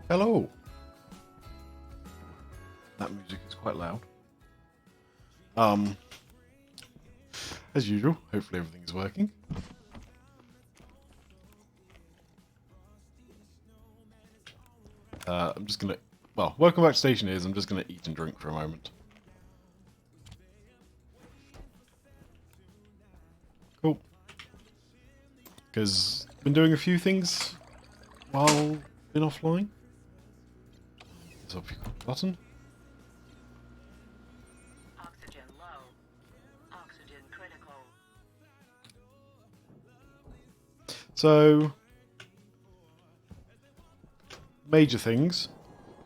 Hello. That music is quite loud. As usual, hopefully everything is working. I'm just gonna, well, welcome back to Stationeers. I'm just gonna eat and drink for a moment. Cool. Because I've been doing a few things while been offline. So button. Oxygen low. Oxygen critical. So, major things.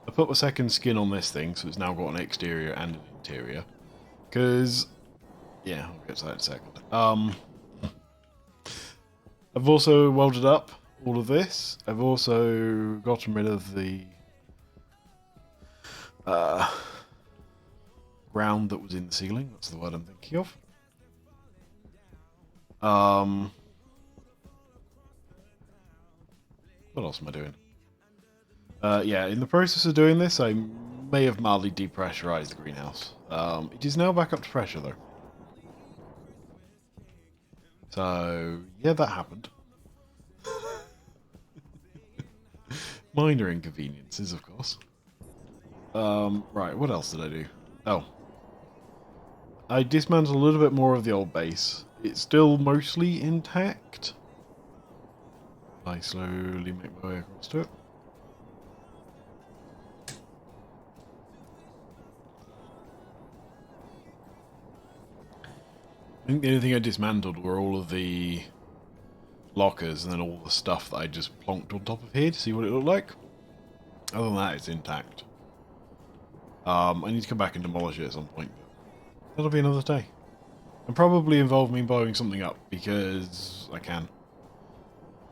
I put my second skin on this thing, so it's now got an exterior and an interior. Because, yeah, I'll get to that in a second. I've also welded up all of this. I've also gotten rid of the ground that was in the ceiling. That's the word I'm thinking of. What else am I doing? Yeah, in the process of doing this, I may have mildly depressurized the greenhouse. It is now back up to pressure, though. So, yeah, that happened. Minor inconveniences, of course. Right, what else did I do? Oh. I dismantled a little bit more of the old base. It's still mostly intact. I slowly make my way across to it. I think the only thing I dismantled were all of the lockers and then all the stuff that I just plonked on top of here to see what it looked like. Other than that, it's intact. I need to come back and demolish it at some point, but that'll be another day. And probably involve me blowing something up, because I can.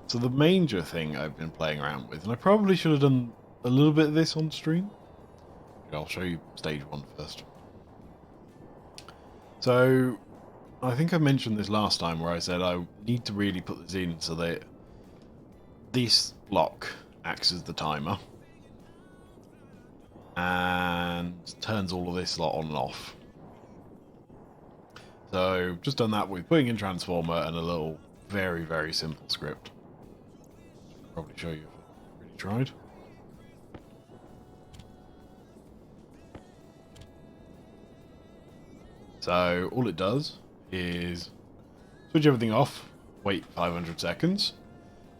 So the major thing I've been playing around with, and I probably should have done a little bit of this on stream. I'll show you stage 1 first. So, I think I mentioned this last time where I said I need to really put this in so that this block acts as the timer and turns all of this lot on and off. So, just done that with putting in transformer and a little very, very simple script. Probably show you if I really tried. So, all it does is switch everything off, wait 500 seconds,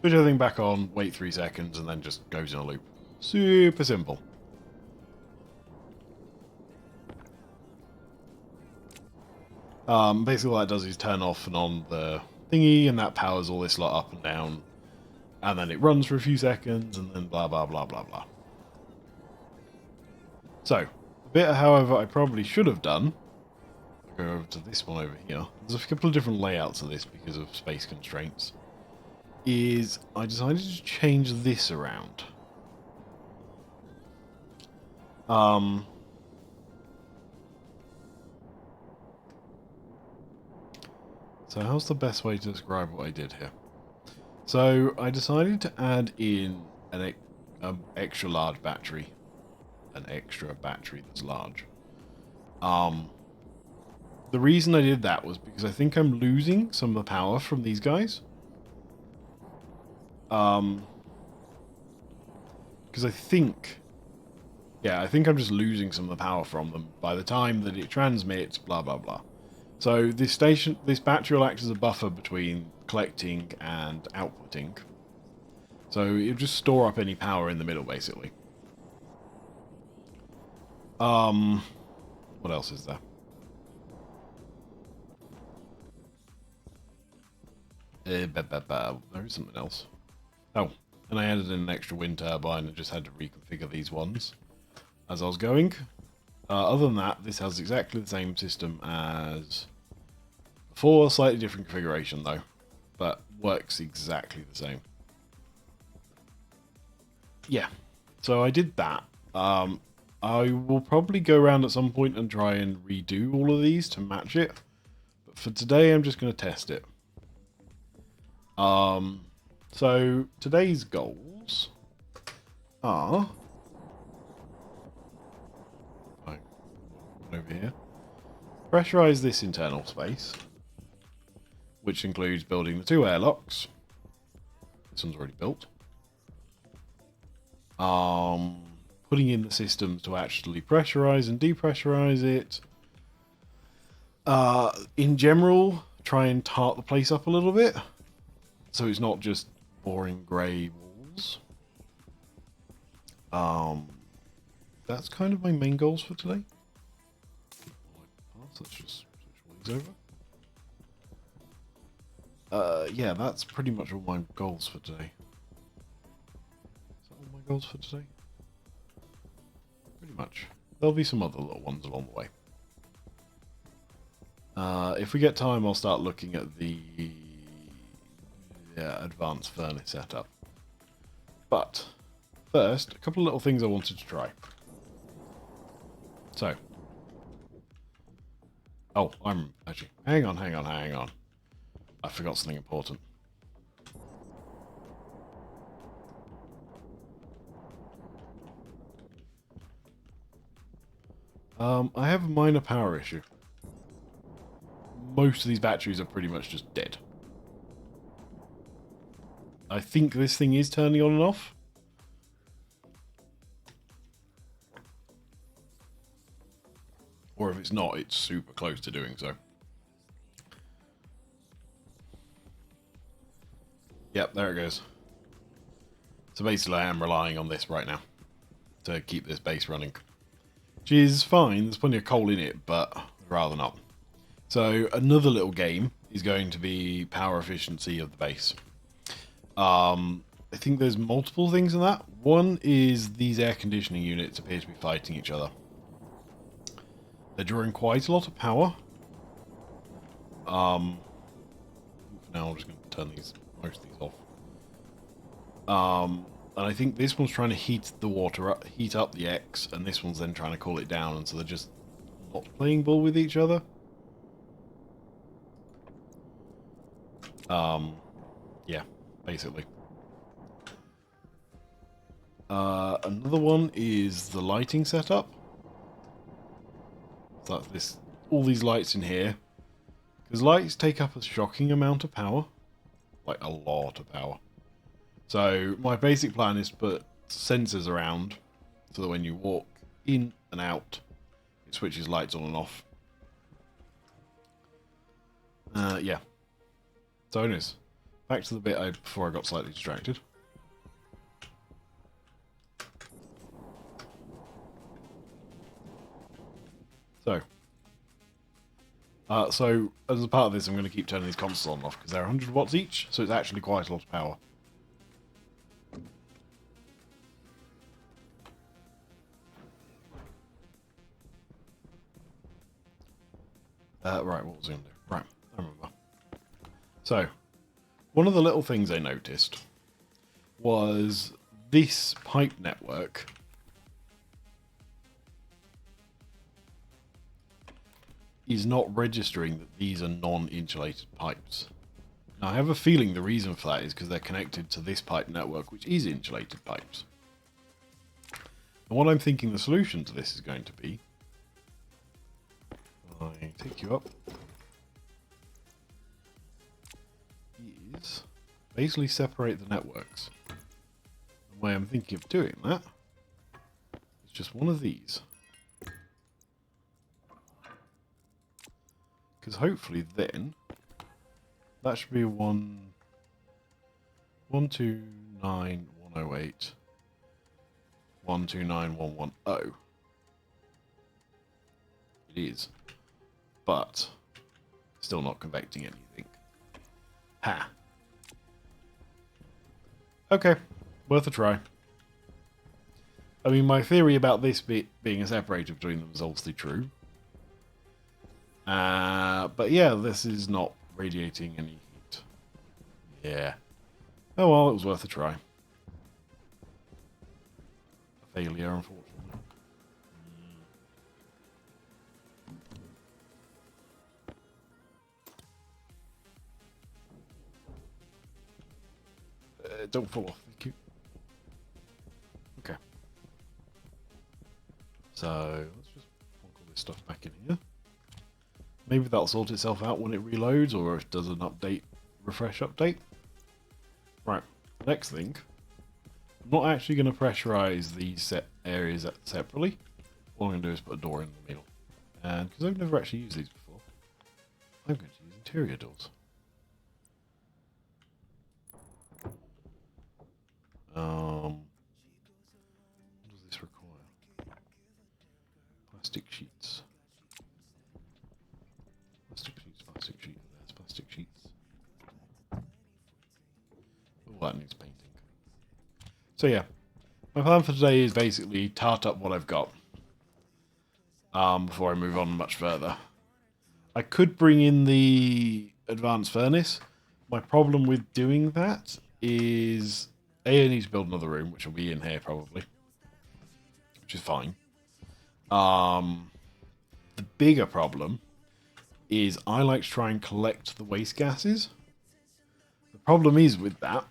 switch everything back on, wait 3 seconds, and then just goes in a loop. Super simple. Basically what that does is turn off and on the thingy, and that powers all this lot up and down, and then it runs for a few seconds, and then blah blah blah blah blah. So, the bit, however, I probably should have done, go over to this one over here, there's a couple of different layouts of this because of space constraints, is I decided to change this around. So how's the best way to describe what I did here? So I decided to add in an extra large battery. An extra battery that's large. The reason I did that was because I think I'm losing some of the power from these guys. Because I think... yeah, I think I'm just losing some of the power from them by the time that it transmits, blah blah blah. So this battery will act as a buffer between collecting and outputting. So it'll just store up any power in the middle, basically. What else is there? There is something else. Oh, and I added in an extra wind turbine and just had to reconfigure these ones as I was going. Other than that, this has exactly the same system as before, slightly different configuration though, but works exactly the same. Yeah, so I did that. I will probably go around at some point and try and redo all of these to match it, but for today I'm just going to test it. So today's goals are over here. Pressurize this internal space, which includes building the 2 airlocks. This one's already built. Putting in the systems to actually pressurize and depressurize it. In general, try and tart the place up a little bit, so it's not just boring grey walls. That's kind of my main goals for today. Let's just switch these over. Yeah, that's pretty much all my goals for today. Is that all my goals for today? Pretty much. There'll be some other little ones along the way. If we get time, I'll start looking at the advanced furnace setup. But first, a couple of little things I wanted to try. So, I'm actually hang on. I forgot something important. I have a minor power issue. Most of these batteries are pretty much just dead. I think this thing is turning on and off. Or if it's not, it's super close to doing so. Yep, there it goes. So basically I am relying on this right now to keep this base running. Which is fine, there's plenty of coal in it, but I'd rather not. So another little game is going to be power efficiency of the base. I think there's multiple things in that. One is these air conditioning units appear to be fighting each other. They're drawing quite a lot of power. For now I'm just going to turn most of these off. And I think this one's trying to heat the water up, heat up the X, and this one's then trying to cool it down, and so they're just not playing ball with each other. Yeah, basically. Another one is the lighting setup. So that's this, all these lights in here. Because lights take up a shocking amount of power. Like, a lot of power. So, my basic plan is to put sensors around so that when you walk in and out, it switches lights on and off. Yeah. So, anyways, back to the bit before I got slightly distracted. So, as a part of this, I'm going to keep turning these consoles on and off because they're 100 watts each, so it's actually quite a lot of power. Right, what was I going to do? Right, I remember. So, one of the little things I noticed was this pipe network is not registering that these are non-insulated pipes. Now, I have a feeling the reason for that is because they're connected to this pipe network, which is insulated pipes. And what I'm thinking the solution to this is going to be, I take you up, is basically separate the networks. The way I'm thinking of doing that is just one of these. Because hopefully then that should be 129.108 129.110. It is, but still not convecting anything. Ha. Okay, worth a try. I mean, my theory about this bit being a separator between them is obviously true. But yeah, this is not radiating any heat. Yeah. Oh well, it was worth a try. A failure, unfortunately. Don't fall off, thank you. Okay. So, let's just plonk all this stuff back in here. Maybe that'll sort itself out when it reloads, or if it does an update, refresh update. Right, next thing. I'm not actually going to pressurize these set areas separately. All I'm going to do is put a door in the middle. And because I've never actually used these before, I'm going to use interior doors. What does this require? Plastic sheets. Plastic sheets, plastic sheets. There's plastic sheets. Oh, that needs painting. So yeah, my plan for today is basically tart up what I've got. Before I move on much further. I could bring in the advanced furnace. My problem with doing that is I need to build another room, which will be in here probably, which is fine. The bigger problem is I like to try and collect the waste gases. The problem is with that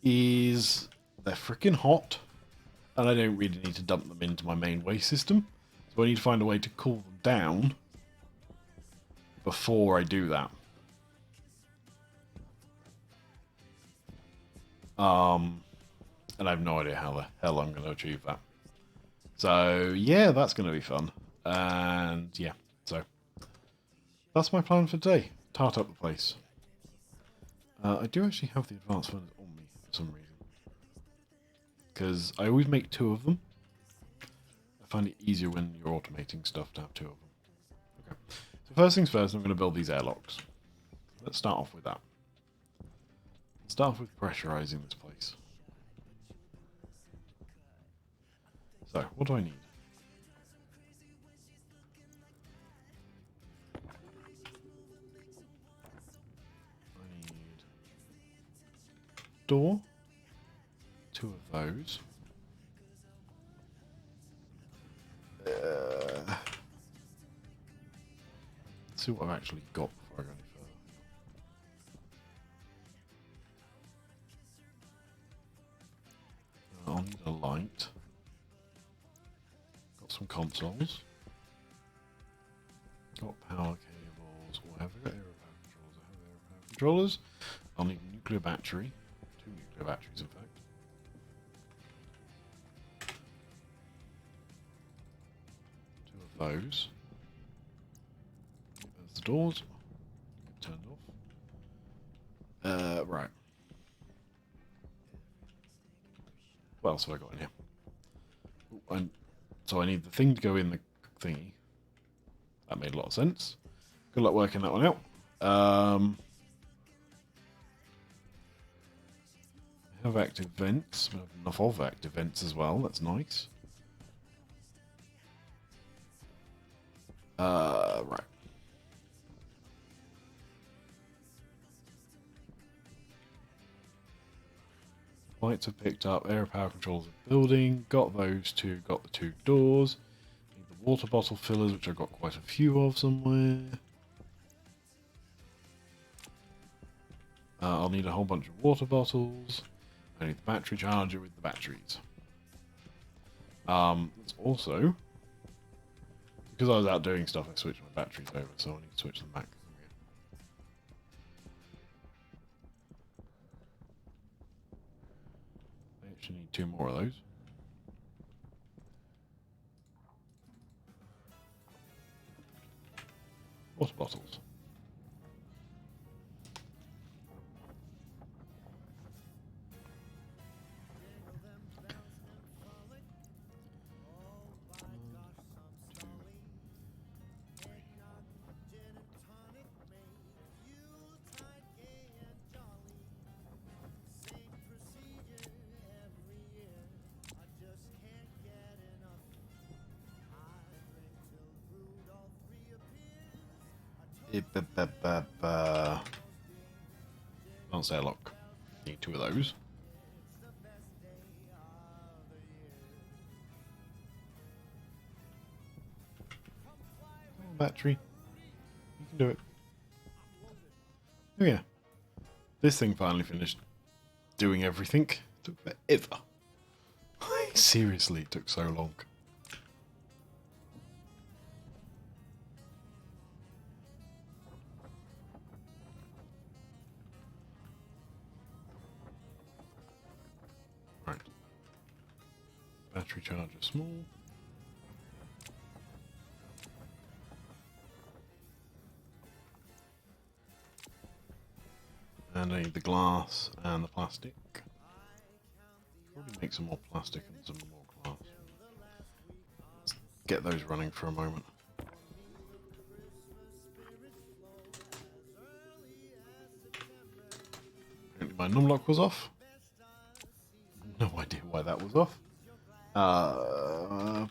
is they're freaking hot, and I don't really need to dump them into my main waste system. So I need to find a way to cool them down before I do that. And I have no idea how the hell I'm going to achieve that. So yeah, that's going to be fun. And yeah, so that's my plan for today. Tart up the place. I do actually have the advanced furnace on me for some reason. Because I always make 2 of them. I find it easier when you're automating stuff to have 2 of them. Okay. So first things first, I'm going to build these airlocks. Let's start off with that. Let's start off with pressurizing this place. So, what do I need? I need door. 2 of those. Let's see what I've actually got before I go any further. I'll need a light. Got some consoles. Got power cables. Or have I got aero power controllers? I have aero power controllers. I'll need a nuclear battery. 2 nuclear batteries, in fact. 2 of those. There's the doors. Get turned off. Right. What else have I got in here? Ooh, so I need the thing to go in the thingy. That made a lot of sense. Good luck working that one out. I have active vents. I have enough of active vents as well. That's nice. Right. Lights are picked up. Air power controls of building. Got those 2. Got the 2 doors. Need the water bottle fillers, which I've got quite a few of somewhere. I'll need a whole bunch of water bottles. I need the battery charger with the batteries. It's also, because I was out doing stuff, I switched my batteries over, so I need to switch them back. I actually need 2 more of those. Water bottles. Advanced airlock. Need 2 of those. Battery. You can do it. Oh yeah. This thing finally finished doing everything. It took forever. Seriously, it took so long. battery charger small. And I need the glass and the plastic. Probably make some more plastic and some more glass. Let's get those running for a moment. Apparently my numlock was off. No idea why that was off.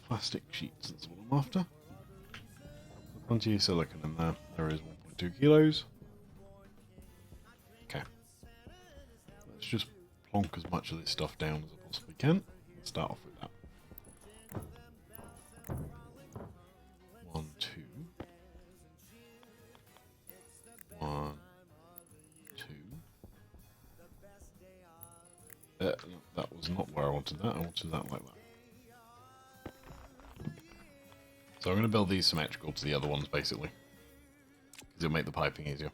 Plastic sheets, that's what I'm after. Plenty of silicon in there. There is 1.2 kilos. Okay. Let's just plonk as much of this stuff down as I possibly can. Let's start off with that. 1, 2. 1, 2. That was not where I wanted that. I wanted that like that. So I'm going to build these symmetrical to the other ones, basically. Because it'll make the piping easier.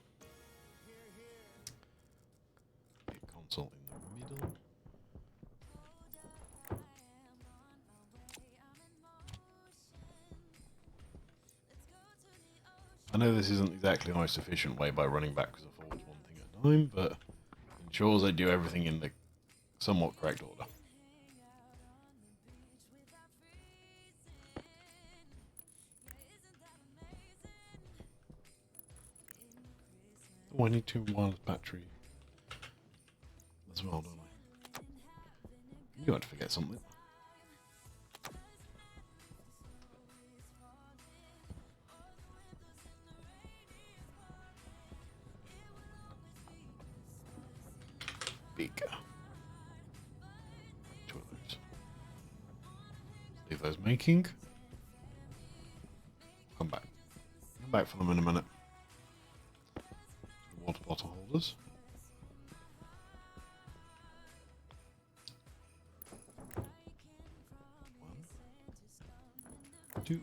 Console in the middle. I know this isn't exactly the most efficient way by running backwards and forwards one thing at a time, but ensures I do everything in the somewhat correct order. Oh, I need 2 wireless battery as well, don't I? You had to forget something. Bigger. 2 of those. Leave those making. Come back. Come back for them in a minute. Water bottle holders. 1, 2.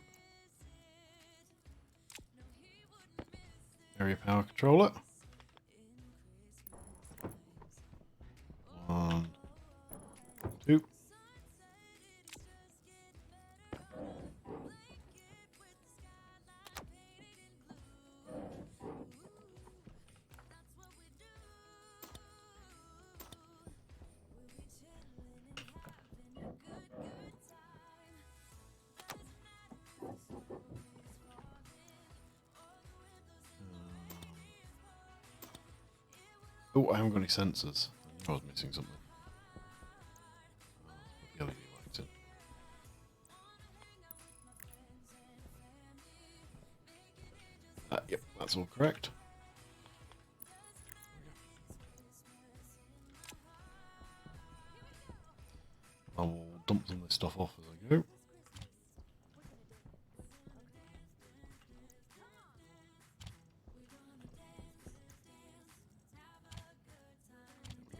Area power controller. 1, 2. Oh, I haven't got any sensors. I knew I was missing something. The LED lights in. Yep, that's all correct. I will dump some of this stuff off as I go.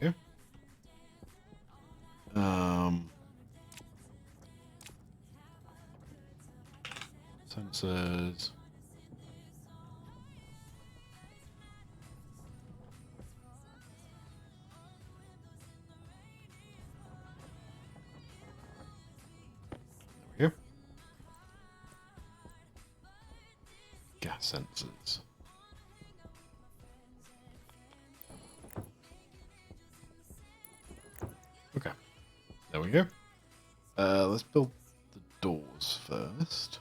There we go. Sensors. There we go. Gas sensors. Okay. There we go. Let's build the doors first.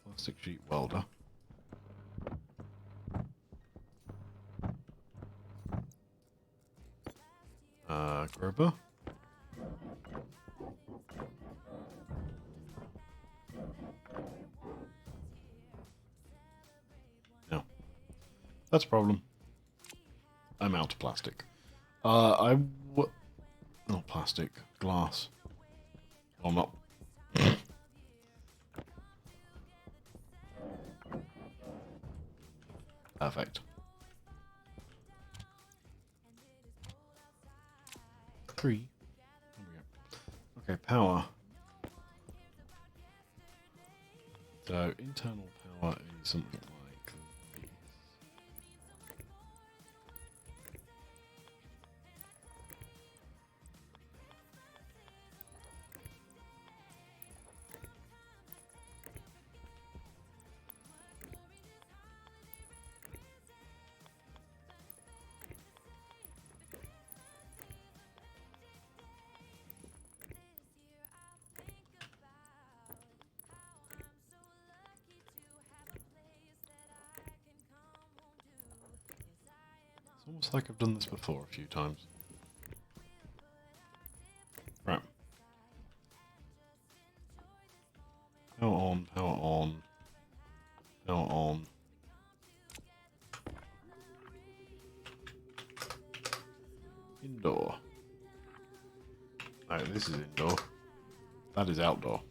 Plastic sheet welder. Gerber. No. That's a problem. I'm out of plastic. Not plastic. Glass. Oh, I'm not. Perfect. 3. There we go. Okay, power. So, internal power is something like this. It's almost like I've done this before a few times. Right. Power on, power on, power on. Indoor. No, this is indoor. That is outdoor.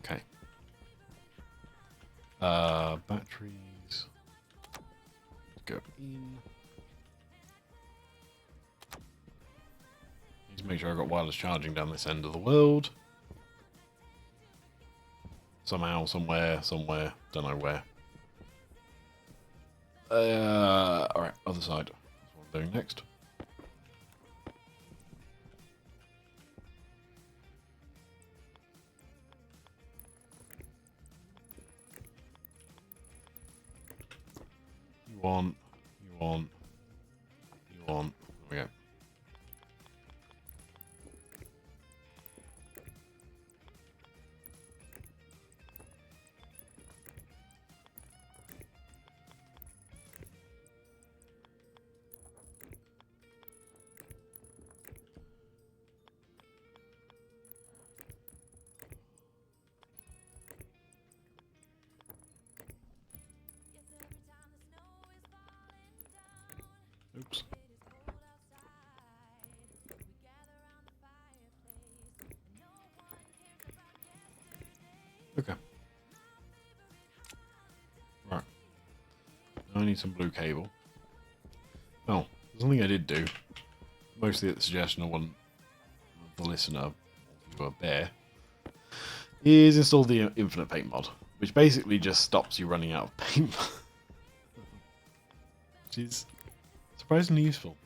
Okay. Batteries. Go in. Need to make sure I've got wireless charging down this end of the world. Somehow, somewhere, don't know where. Alright, other side. That's what I'm doing next. You want. There we go. Oops. Okay. Right. Now I need some blue cable. Well, there's something I did do, mostly at the suggestion of one of the listener, or Bear, is install the infinite paint mod, which basically just stops you running out of paint. Which is surprisingly useful.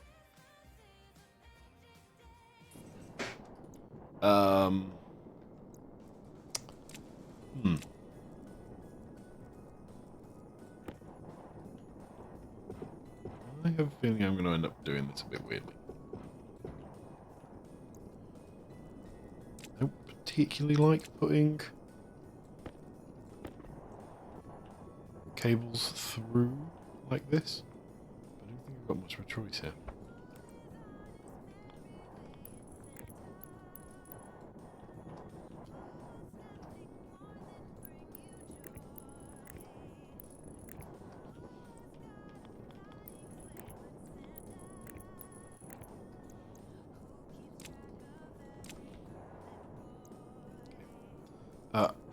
I have a feeling I'm going to end up doing this a bit weirdly. I don't particularly like putting cables through like this. I don't think I've got much of a choice here.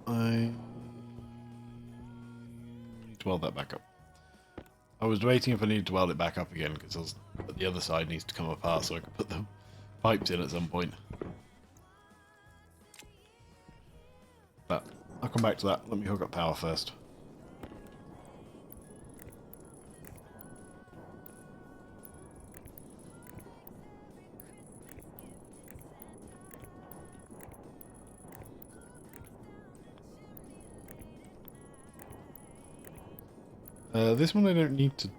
I need to weld that back up. I was debating if I needed to weld it back up again because the other side needs to come apart so I can put the pipes in at some point. But I'll come back to that. Let me hook up power first. This one I don't need to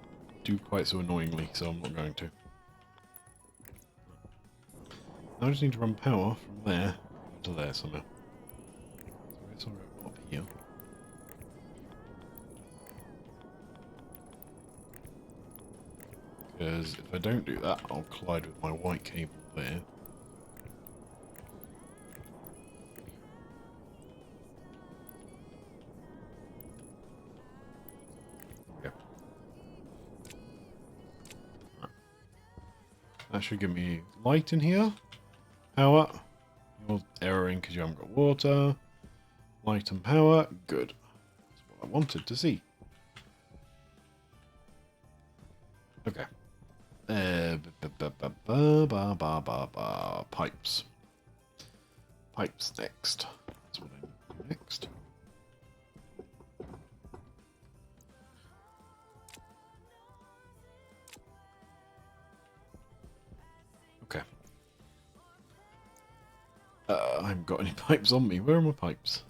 do quite so annoyingly, so I'm not going to. I just need to run power from there to there somehow. So it's alright up here. Because if I don't do that, I'll collide with my white cable there. That should give me light in here. Power. You're erroring because you haven't got water. Light and power. Good. That's what I wanted to see. Okay. Pipes. Pipes next. That's what I need next. Okay. I haven't got any pipes on me. Where are my pipes?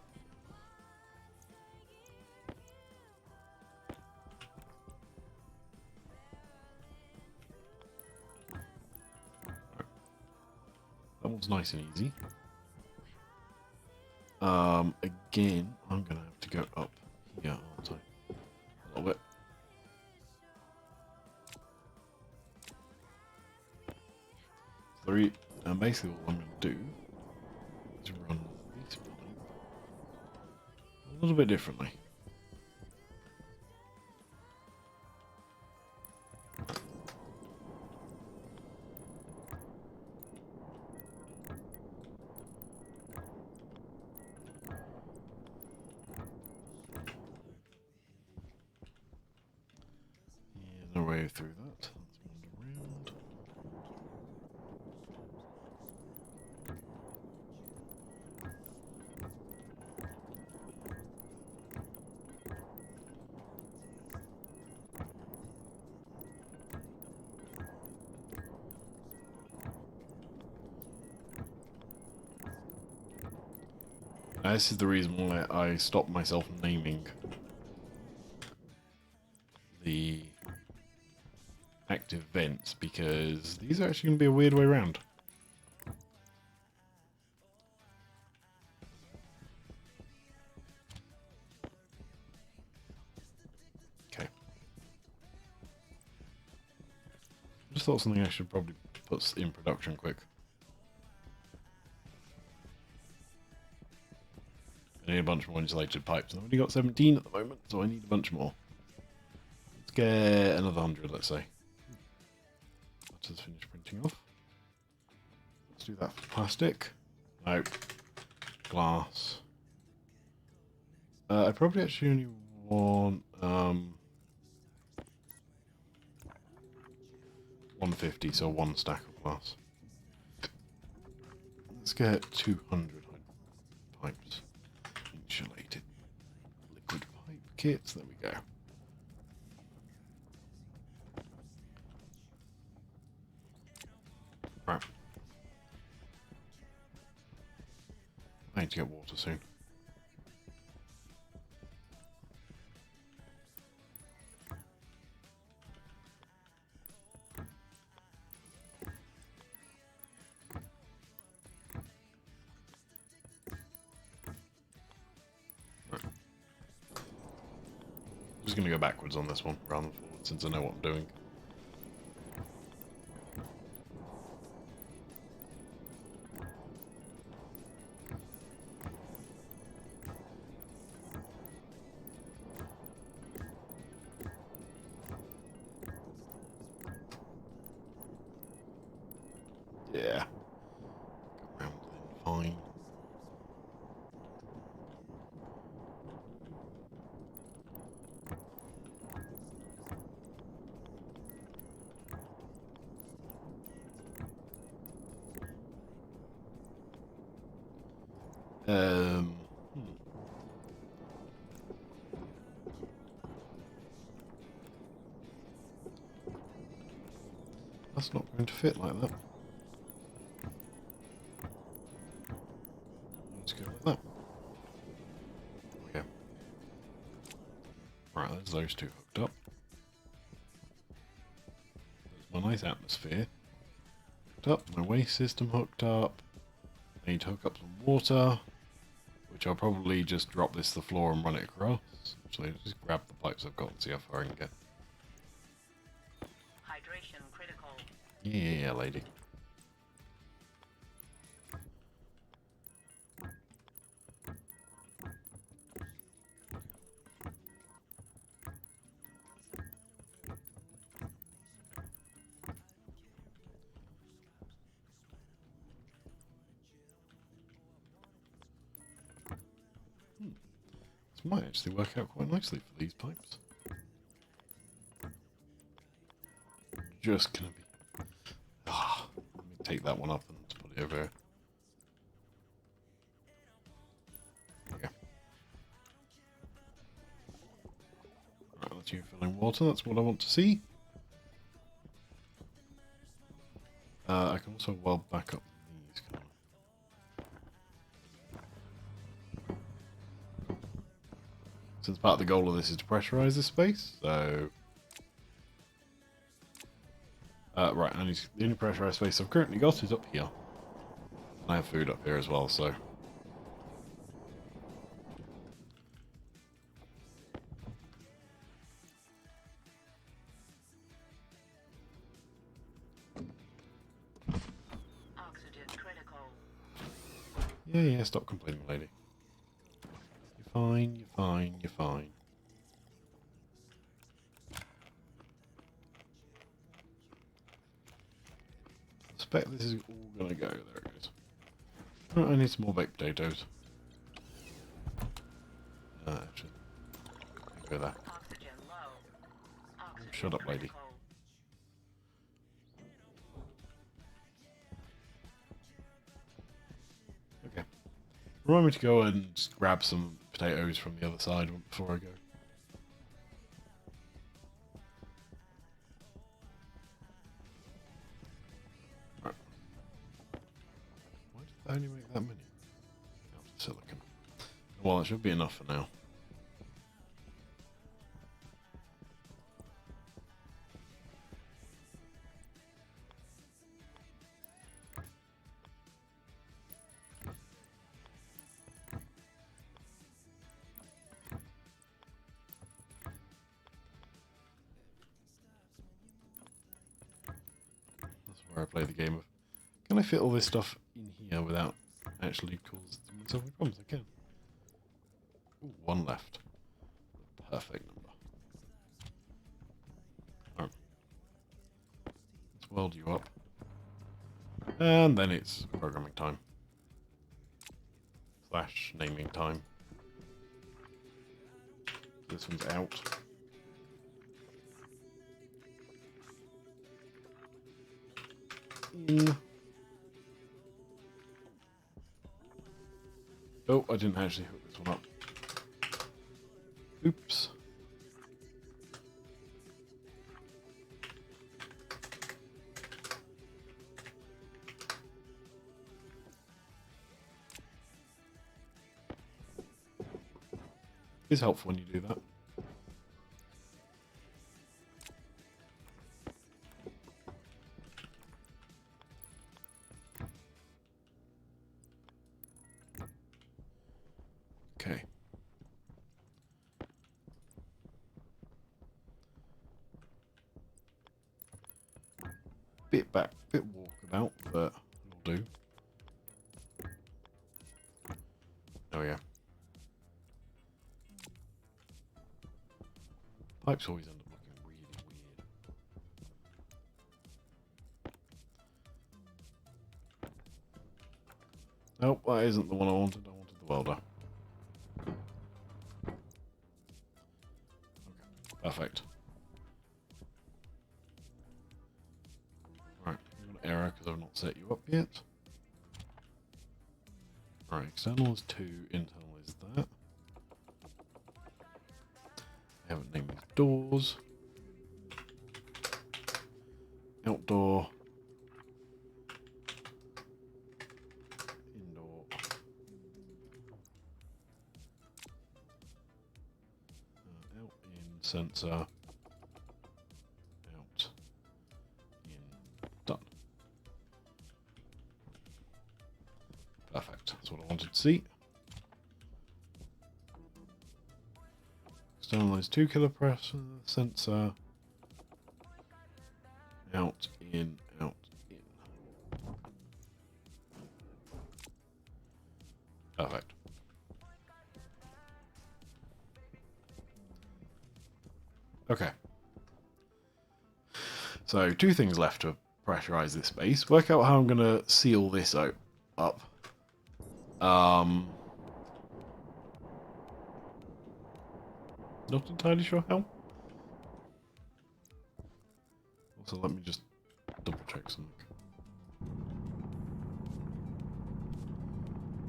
That one's nice and easy. Again, I'm gonna have to go up Yeah, aren't I? A little bit. Three. And basically what I'm going to do is run this pipe a little bit differently. No way through that. Let's wander around. Now, this is the reason why I stopped myself naming the active vents, because these are actually going to be a weird way around. Okay. Just thought something I should probably put in production quick. I need a bunch more insulated pipes. I've only got 17 at the moment, so I need a bunch more. Let's get another 100, let's say. Let's just finish printing off. Let's do that for plastic. No. Glass. I probably actually only want 150, so one stack of glass. Let's get 200 pipes. Insulated liquid pipe kits. There we go. Right. I need to get water soon. I'm just going to go backwards on this one rather than forward, since I know what I'm doing. Yeah. Go around then, fine. Hmm. That's not going to fit like that. Let's go like that. There we go. Right, there's those two hooked up. There's my nice atmosphere hooked up. My waste system hooked up. I need to hook up some water, which I'll probably just drop this to the floor and run it across. Actually, I'll just grab the pipes I've got and see how far I can get. Hydration critical. Yeah, lady. This might actually work out quite nicely for these pipes. Just gonna be... let me take that one up and put it over here. There we go. Right, that's you filling water, that's what I want to see. I can also weld back up these, can I? Since part of the goal of this is to pressurize this space, so... right, and the only pressurized space I've currently got is up here. I have food up here as well, so... Yeah, stop complaining, lady. You're fine, you're fine, you're fine. I suspect this is all gonna go. There it goes. Oh, I need some more baked potatoes. Actually, go there. Oxygen low. Oxygen Shut up, lady. critical. Okay. Remind me to go and just grab some potatoes from the other side before I go. Right. Why did they only make that many? Silicon. Well, that should be enough for now. That's where I play the game of, can I fit all this stuff in here without actually causing myself any problems? I can. Ooh, one left. Perfect number. Alright. Let's weld you up. And then it's programming time. / naming time. This one's out. In. Oh, I didn't actually hook this one up. Oops. It's helpful when you do that. Okay. Bit walkabout, but it'll do. Oh yeah. Pipes always end up looking really weird. Nope, that isn't the one I wanted. I wanted the welder. Okay, perfect. Right, I'm going to error because I've not set you up yet. Right, external is 2, internal is that. I haven't named these doors. Outdoor. Indoor. Out in sensor. Out in done. Perfect. That's what I wanted to see. Externalize 2 kilopressor sensor. Out in, out in. Perfect. Okay. So 2 things left to pressurize this space. Work out how I'm going to seal this up. Not entirely sure how. Also, let me just double check something.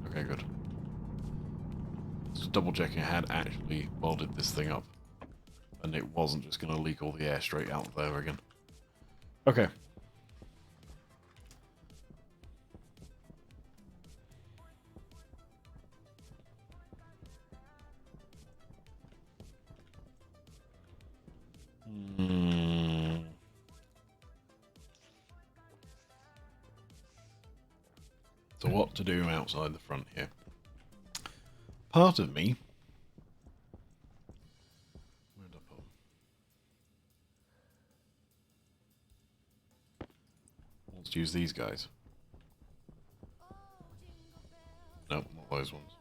Okay, good. Just double checking I had actually welded this thing up. And it wasn't just going to leak all the air straight out there again. Okay. So what to do outside the front here? Part of me... Where did I put them? Wants to use these guys. No. those ones.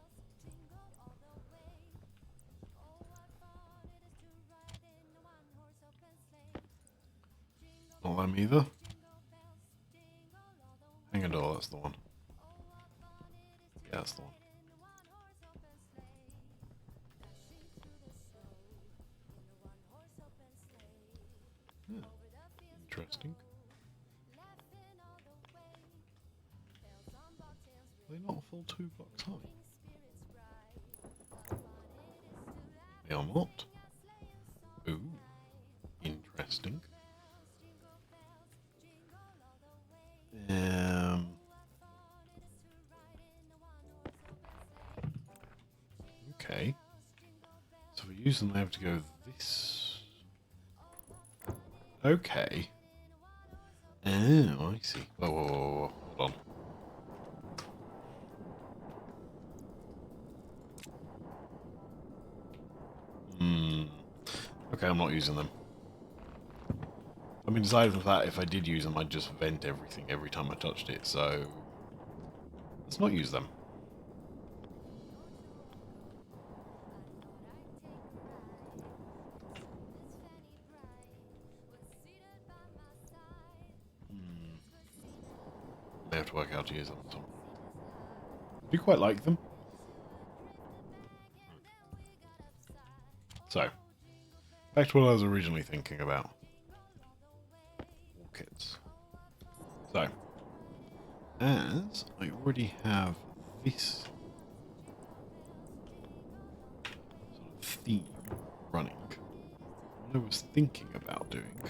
Not them either. Hang a door, that's the one. Yeah, that's the one. Yeah. Interesting. Are they not a full 2 blocks high? They are not. Ooh, interesting. Okay. So if we use them, they have to go this. Okay. Oh, I see. Whoa, whoa, whoa, whoa. Hold on. Okay, I'm not using them. I mean, aside from that, if I did use them, I'd just vent everything every time I touched it, so... let's not use them. May have to work out to use them. I do quite like them. So, back to what I was originally thinking about. Orchids. So, as I already have this sort of theme running, what I was thinking about doing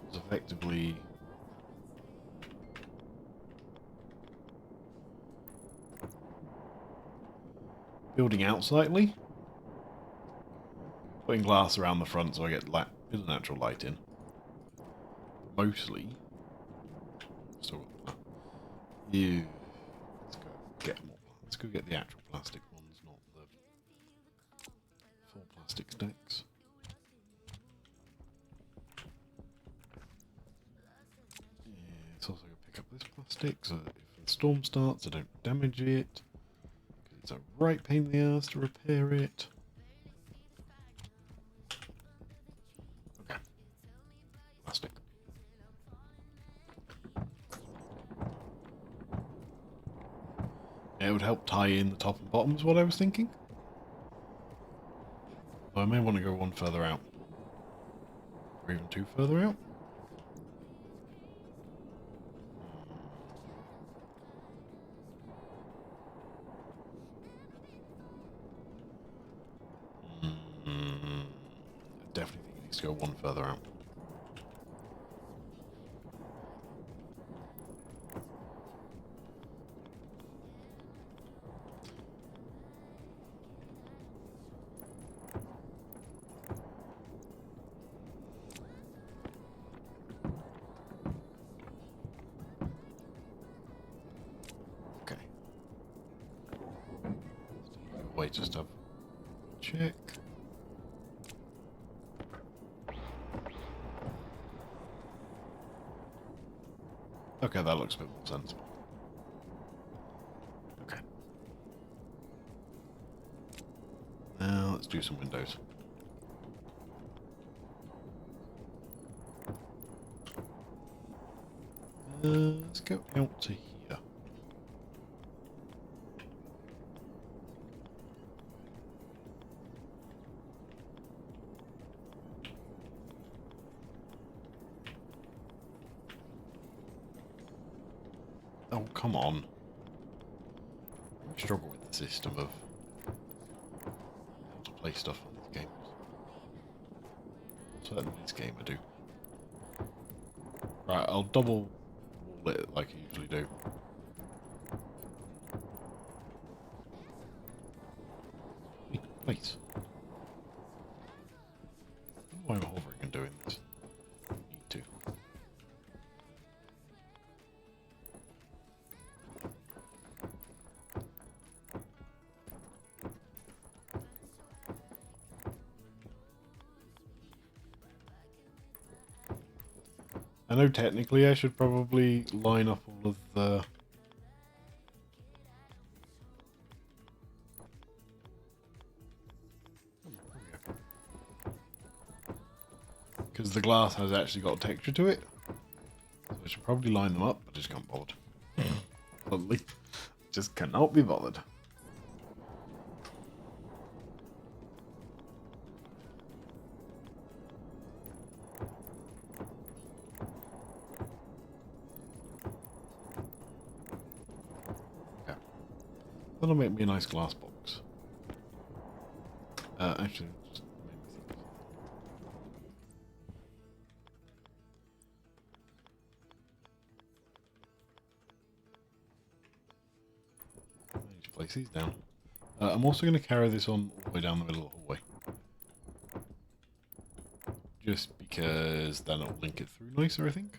was effectively building out slightly, putting glass around the front so I get a bit of natural light in. Mostly, so yeah, let's go get more. Let's go get the actual plastic ones, not the full plastic stacks. Yeah, it's also going to pick up this plastic so that if the storm starts, I don't damage it. Because it's a right pain in the ass to repair it. Okay. Plastic. It would help tie in the top and bottom is what I was thinking. I may want to go one further out. Or even 2 further out. I definitely think it needs to go 1 further out. Okay. Wait, just have check. Okay, that looks a bit more sensible. Okay. Now let's do some windows. Let's go out to here. Oh, come on. I struggle with the system of how to play stuff on these games. Certainly this game I do. Right, I'll double wall it like I usually do. Hey, please. Why am I hovering and doing this? Need to. I know technically I should probably line up all of the because the glass has actually got a texture to it. So I should probably line them up, but I just can't bother. Bluntly, just cannot be bothered. Okay, that'll make me a nice glass box. Actually, just made me think. I need to place these down. I'm also going to carry this on all the way down the middle of the hallway. Just because then it'll link it through nicer, I think.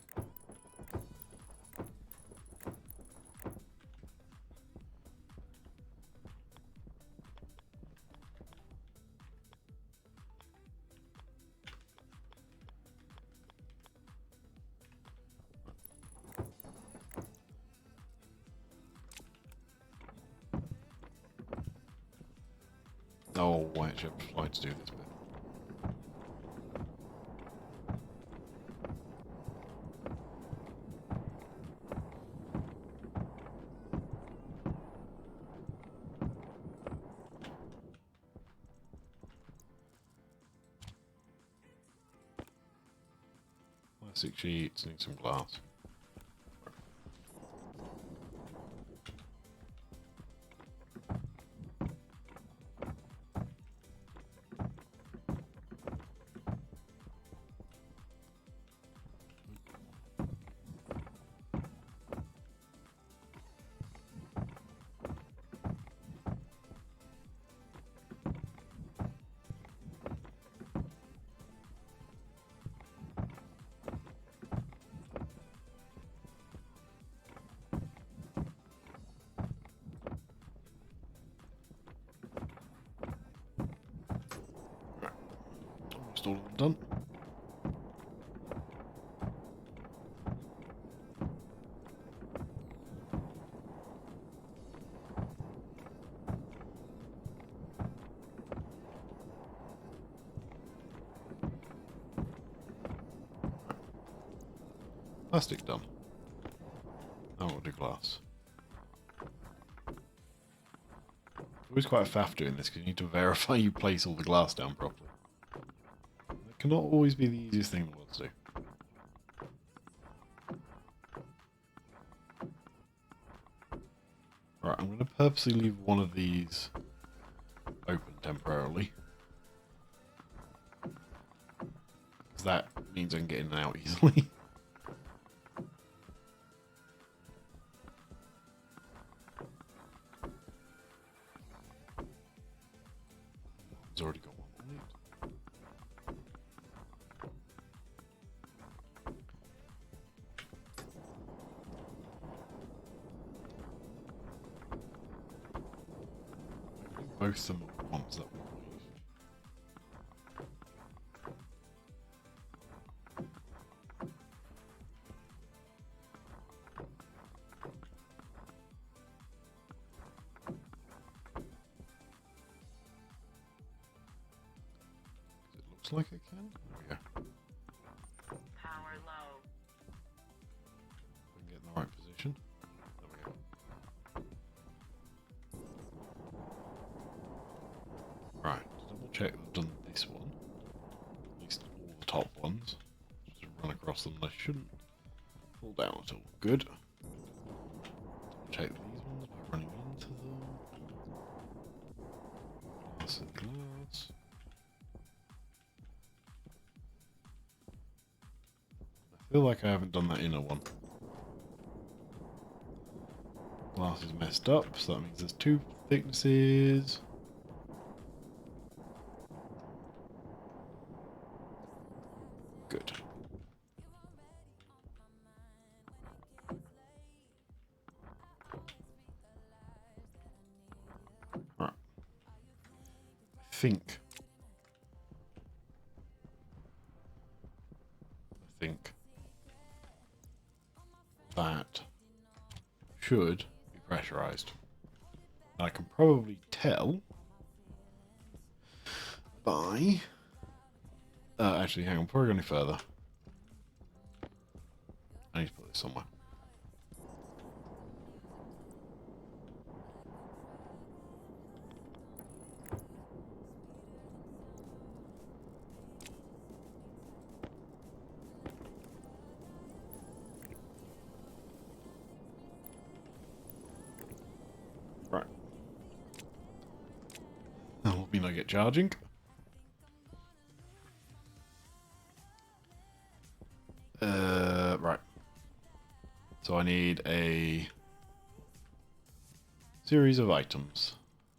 Oh, I actually have to fly to do this bit. Plastic sheets, need some glass. Almost all of them done. Plastic done. Now we'll do glass. It's always quite a faff doing this because you need to verify you place all the glass down properly. It cannot always be the easiest thing in the world to do. Right, I'm going to purposely leave one of these open temporarily. Because that means I can get in and out easily. It's already got one on it. Both of them at once, that would be nice. It looks like it can. There we go. Power low. We can get in the right position. There we go. Right, to double check I've done this one. At least all the top ones. Just run across them, they shouldn't fall down at all. Good. Double check these ones by running into them. Glass and glass. I feel like I haven't done that inner one. Glass is messed up, so that means there's two thicknesses. Good. Right. I think that should be pressurized. And I can probably tell by Actually, hang on, before I go any further, I need to put this somewhere. Right. That'll mean I get charging. Right. So I need a series of items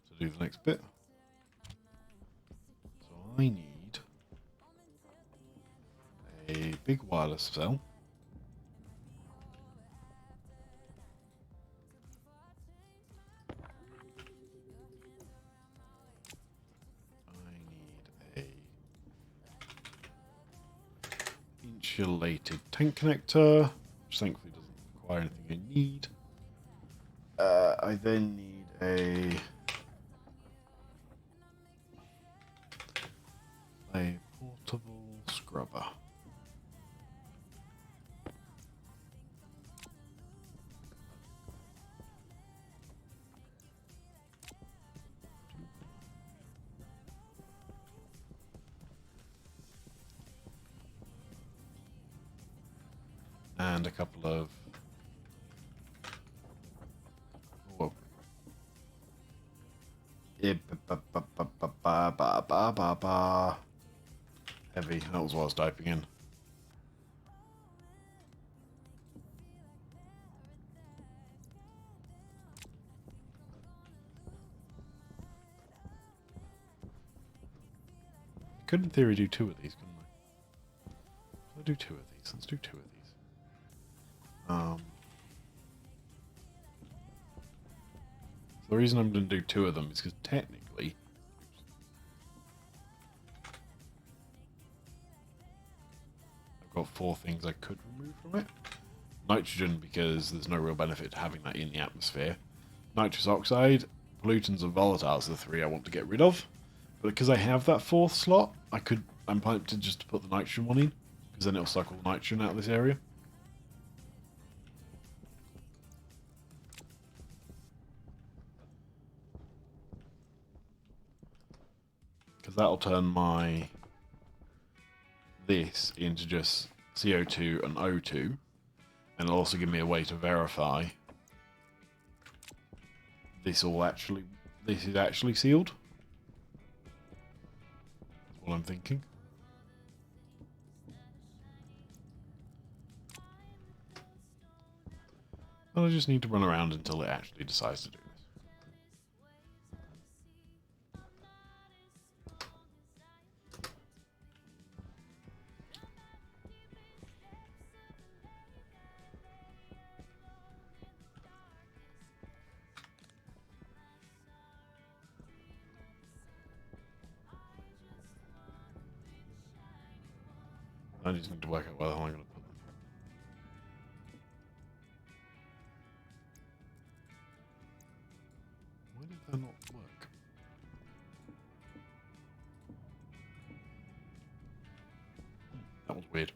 to do the next bit. So I need a big wireless cell. I need a insulated tank connector, which thankfully doesn't require anything I need. I then need a portable scrubber. And a couple of heavy. That was what I was typing in. Could in theory do 2 of these, couldn't I? I'll do 2 of these. Let's do 2 of these. So the reason I'm going to do 2 of them is because technically I've got 4 things I could remove from it. Nitrogen, because there's no real benefit to having that in the atmosphere. Nitrous oxide, pollutants and volatiles are the 3 I want to get rid of. But because I have that 4th slot, I'm planning to just put the nitrogen one in, because then it'll suck all the nitrogen out of this area. Because that'll turn this into just CO2 and O2, and it'll also give me a way to verify this is actually sealed. That's what I'm thinking. And I just need to run around until it actually decides to do this. I just need to work out where the hell I'm going to put them. Why did that not work? That was weird.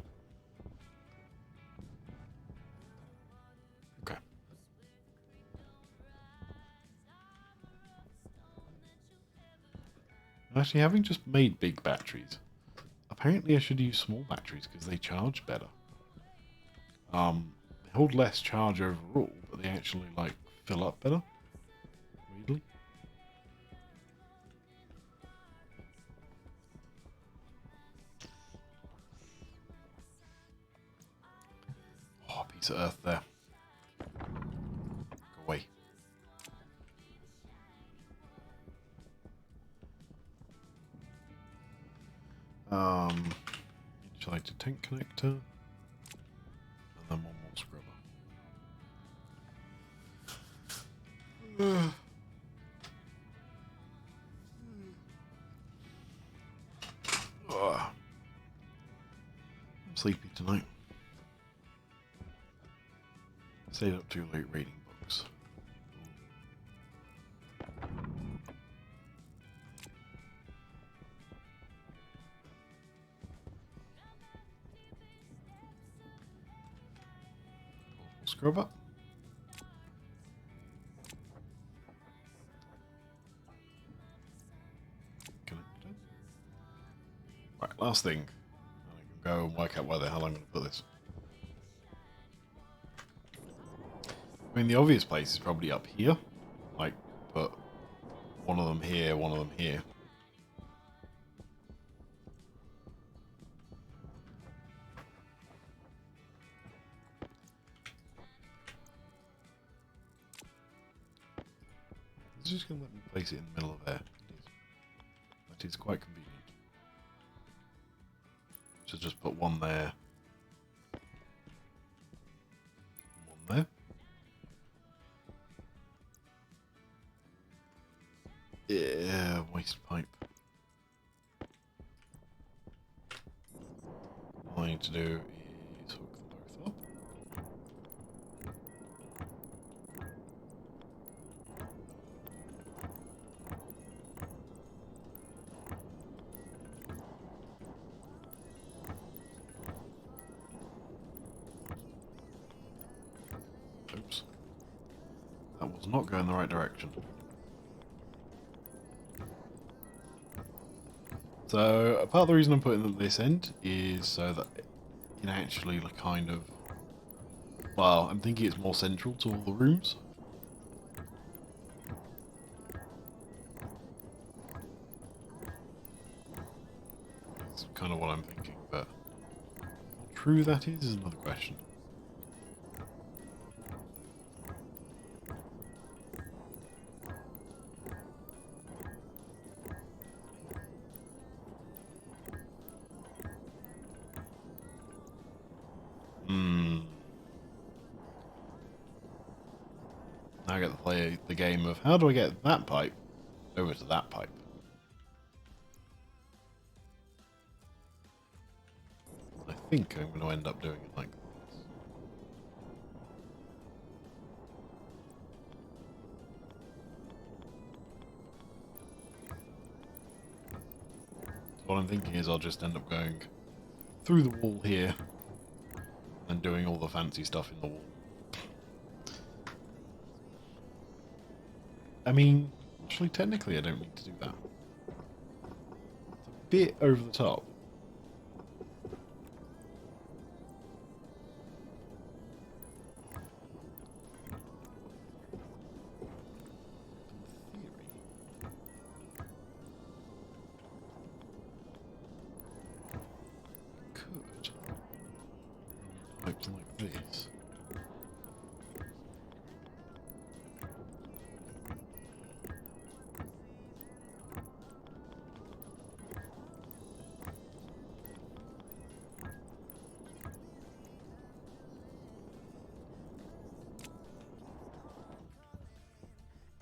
Okay. Actually, having just made big batteries, apparently I should use small batteries because they charge better. They hold less charge overall, but they actually, like, fill up better. Weirdly. Oh, a piece of earth there. Go away. Insulated tank connector. And then one more scrubber. I'm sleepy tonight. Stayed up too late reading books. scrubber. Connected. Right, last thing. I can go and work out where the hell I'm going to put this. I mean, the obvious place is probably up here. Like, put one of them here, one of them here. It's just going to let me place it in the middle of there. It is. That is quite convenient. So just put one there. One there. Yeah, waste pipe. All I need to do is hook them both up. Oops. That was not going the right direction. So, part of the reason I'm putting this end is so that it can actually kind of... Well, I'm thinking it's more central to all the rooms. That's kind of what I'm thinking, but how true that is another question. Now I get to play the game of how do I get that pipe over to that pipe? I think I'm going to end up doing it like this. So what I'm thinking is I'll just end up going through the wall here and doing all the fancy stuff in the wall. I mean, actually, technically, I don't need to do that. It's a bit over the top. In theory, could pipes like this.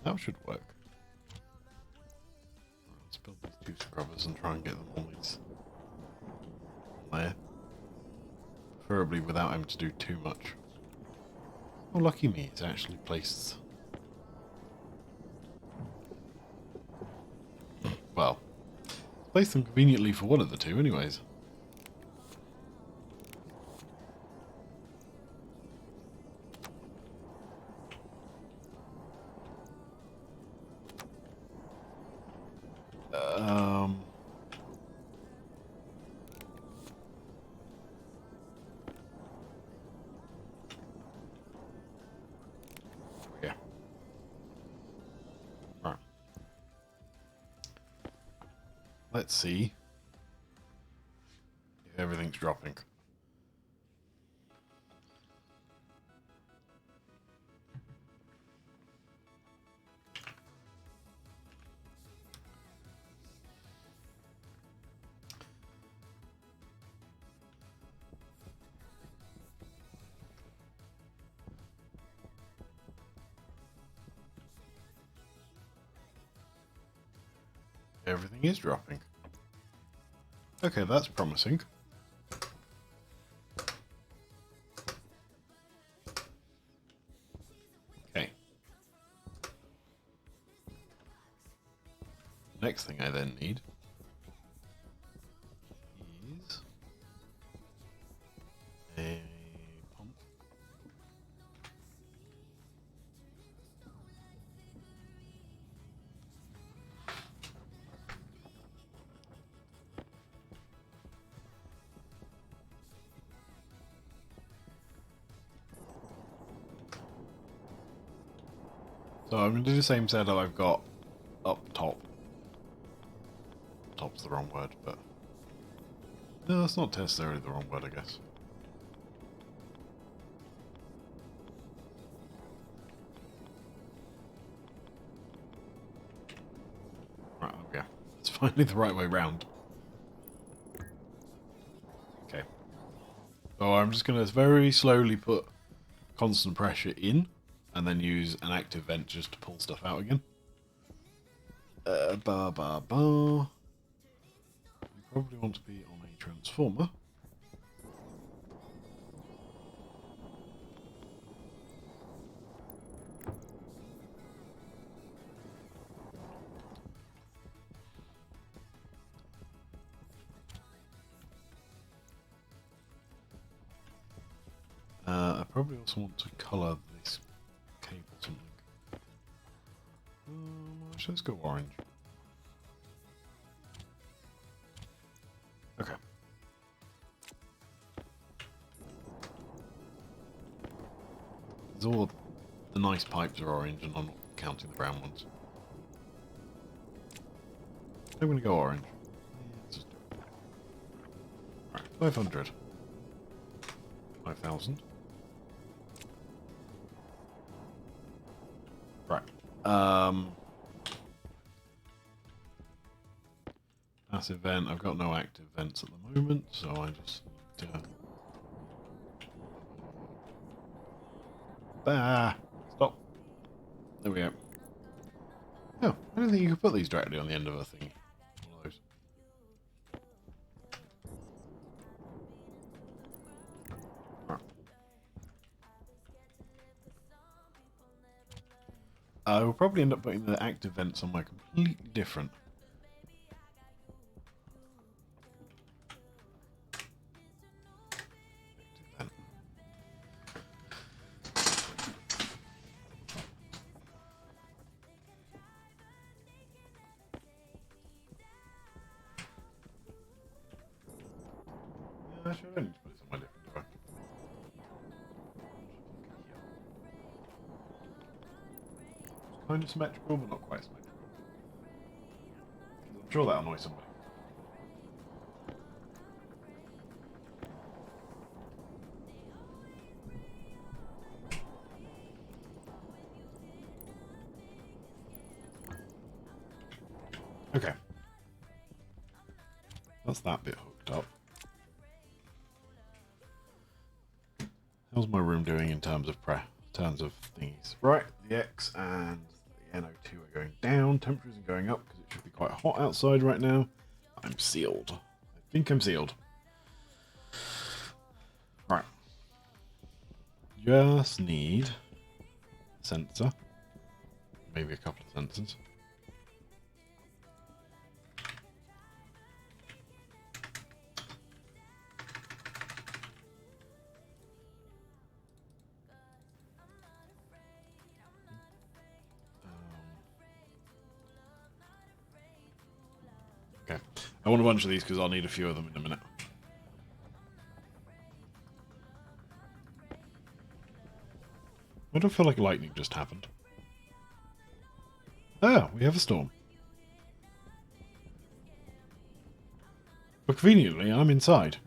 That should work. Let's build these two scrubbers and try and get them always there. Preferably without having to do too much. Oh, lucky me, it's actually placed... Well, placed them conveniently for one of the two anyways. Yeah. Right. Let's see if everything's dropping. Everything is dropping. Okay, that's promising. Okay. Next thing I then need is a pump. So I'm going to do the same setup I've got up top. Top's the wrong word, but... No, that's not necessarily the wrong word, I guess. Right, okay. It's finally the right way round. Okay. So I'm just going to very slowly put constant pressure in, and then use an active vent just to pull stuff out again. Bar, bar, bar. You probably want to be on a transformer. I probably also want to colour this cable something. Actually, let's go orange. Okay. There's all the nice pipes are orange, and I'm not counting the brown ones. I'm going to go orange. Let's just do it. Right, 500. 5,000. Right. Passive vent. I've got no active vents at the moment, so I just need to... Bah! Stop. There we go. Oh, I don't think you could put these directly on the end of a thing. One of those. Right. I will probably end up putting the active vent somewhere completely different. Actually, I don't need to put it somewhere different, do I? It's kind of symmetrical, but not quite symmetrical. I'm sure that'll annoy somebody. Okay. That's that bit hooked up. How's my room doing in terms of thingies? Right, the X and the NO2 are going down. Temperatures are going up because it should be quite hot outside right now. I'm sealed. I think I'm sealed. Right. Just need a sensor. Maybe a couple of sensors. Okay. I want a bunch of these because I'll need a few of them in a minute. I don't feel like lightning just happened. Ah, we have a storm. But conveniently, I'm inside.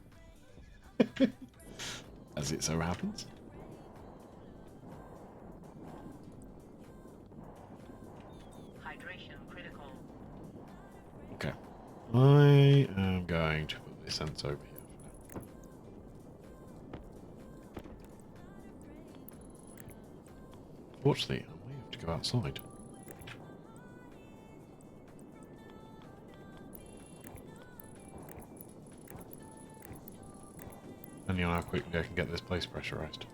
As it so happens. Hydration critical. Okay. I am going to put this sensor over here for now. Fortunately, I may have to go outside. Depending on how quickly I can get this place pressurized.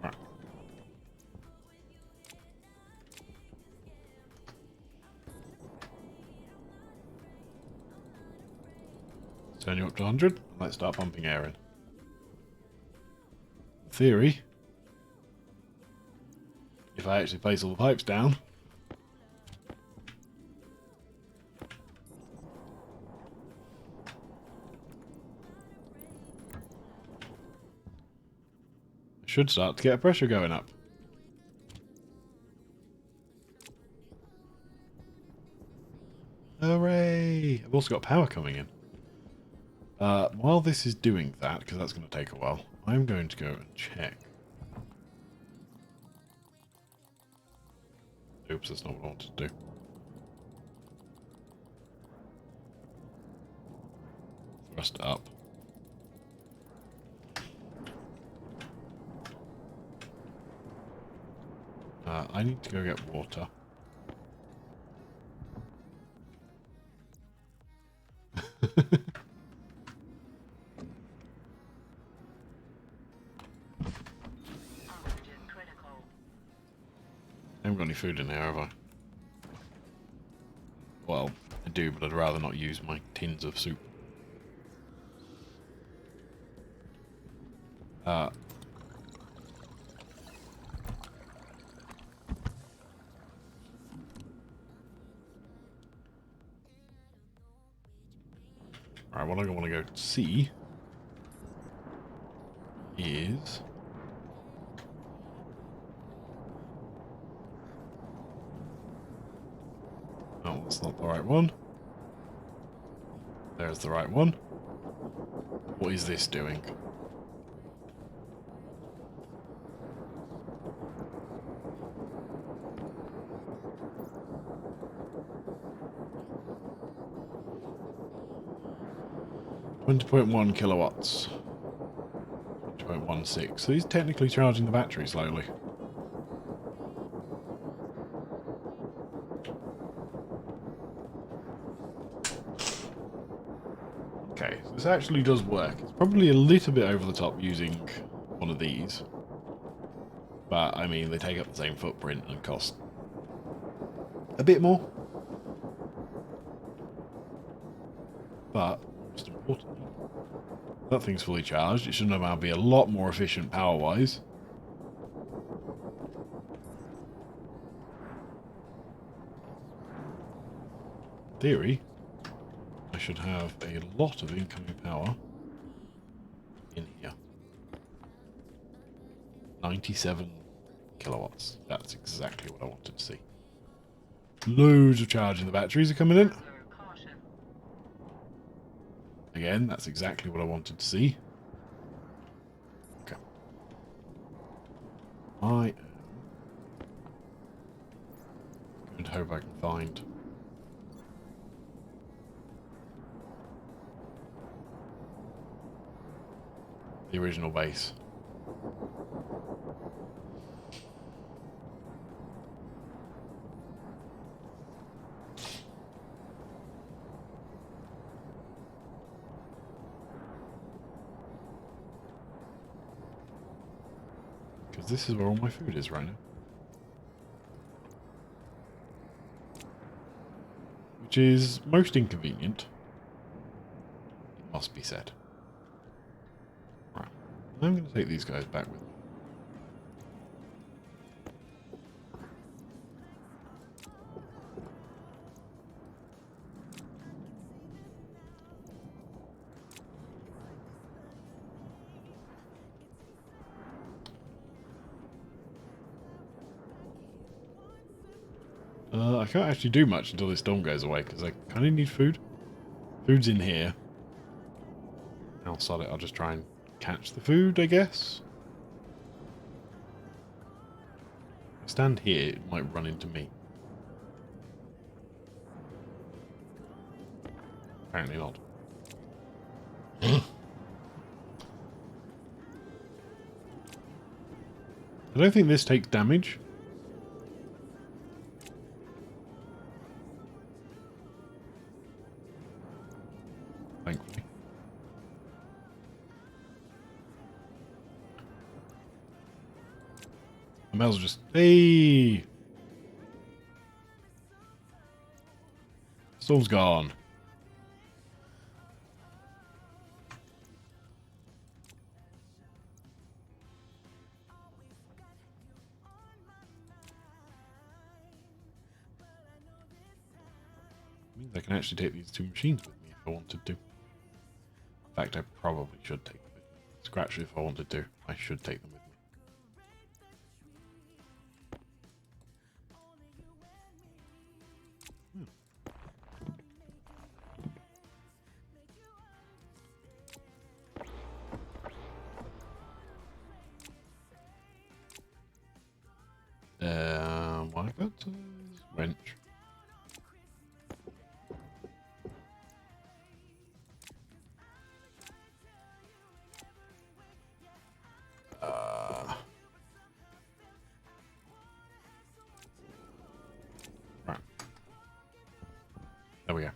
Right. Turn you up to 100, and let's start pumping air in. theory, if I actually place all the pipes down, I should start to get a pressure going up. Hooray! I've also got power coming in. While this is doing that, because that's going to take a while, I'm going to go and check. Oops, that's not what I wanted to do. Thrust it up. I need to go get water. Oxygen critical. I haven't got any food in here, have I? Well, I do, but I'd rather not use my tins of soup. Alright, what I want to go see is... Oh, that's not the right one. There's the right one. What is this doing? .1 kilowatts. 20.16. So he's technically charging the battery slowly. Okay, so this actually does work. It's probably a little bit over the top using one of these. But, I mean, they take up the same footprint and cost a bit more. But, most importantly, that thing's fully charged. It should now be a lot more efficient power-wise. In theory, I should have a lot of incoming power in here. 97 kilowatts. That's exactly what I wanted to see. Loads of charge in the batteries are coming in. Caution. Again, that's exactly what I wanted to see. Okay. I am going to hope I can find the original base. Because this is where all my food is right now. Which is most inconvenient. It must be said. Right. I'm going to take these guys back with me. I can't actually do much until this storm goes away, because I kind of need food. Food's in here. Outside it, I'll just try and catch the food, I guess. If I stand here, it might run into me. Apparently not. I don't think this takes damage. Thankfully. I might as well just... Hey! Storm's gone. means I can actually take these two machines with me if I wanted to. In fact, I probably should take them with me. Scratch it if I wanted to. I should take them with me. What I got? Wrench. Right. There we go.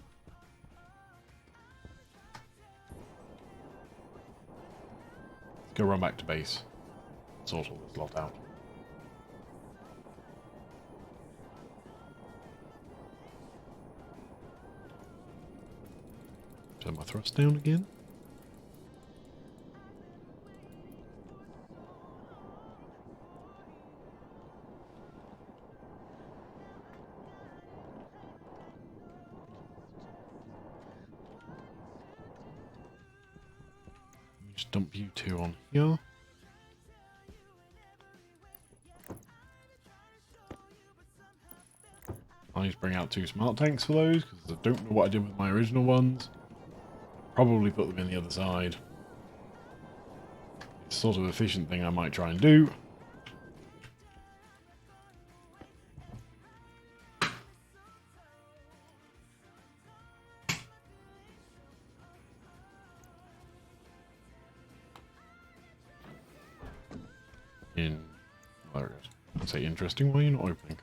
Let's go run back to base. Sort all this lot out. Turn my thrust down again. Just dump you two on here. I need to bring out 2 smart tanks for those, because I don't know what I did with my original ones. Probably put them in the other side. It's sort of efficient thing I might try and do. There it is. I'd say interesting. Why are you not opening?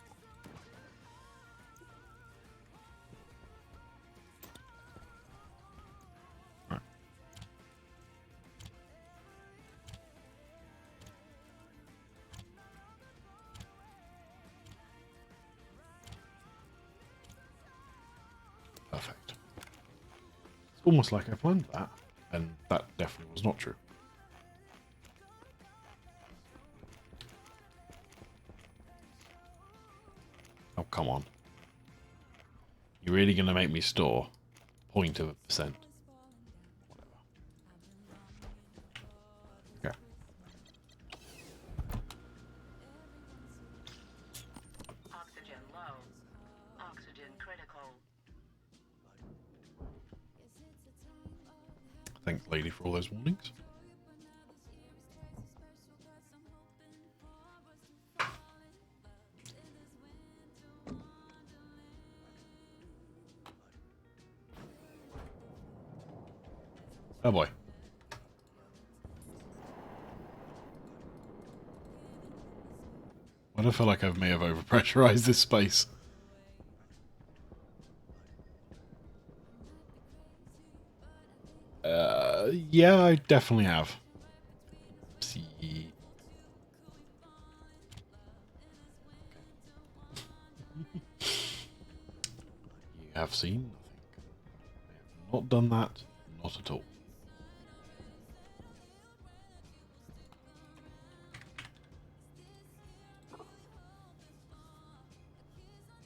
Right. Perfect. It's almost like I planned that, and that definitely was not true. Oh, come on. You're really going to make me store 0.1%. Whatever. Okay. Oxygen low. Oxygen critical. Thanks, lady, for all those warnings. Oh boy. Why do I feel like I may have overpressurized this space? Yeah, I definitely have. See. You have seen nothing. I have not done that. Not at all.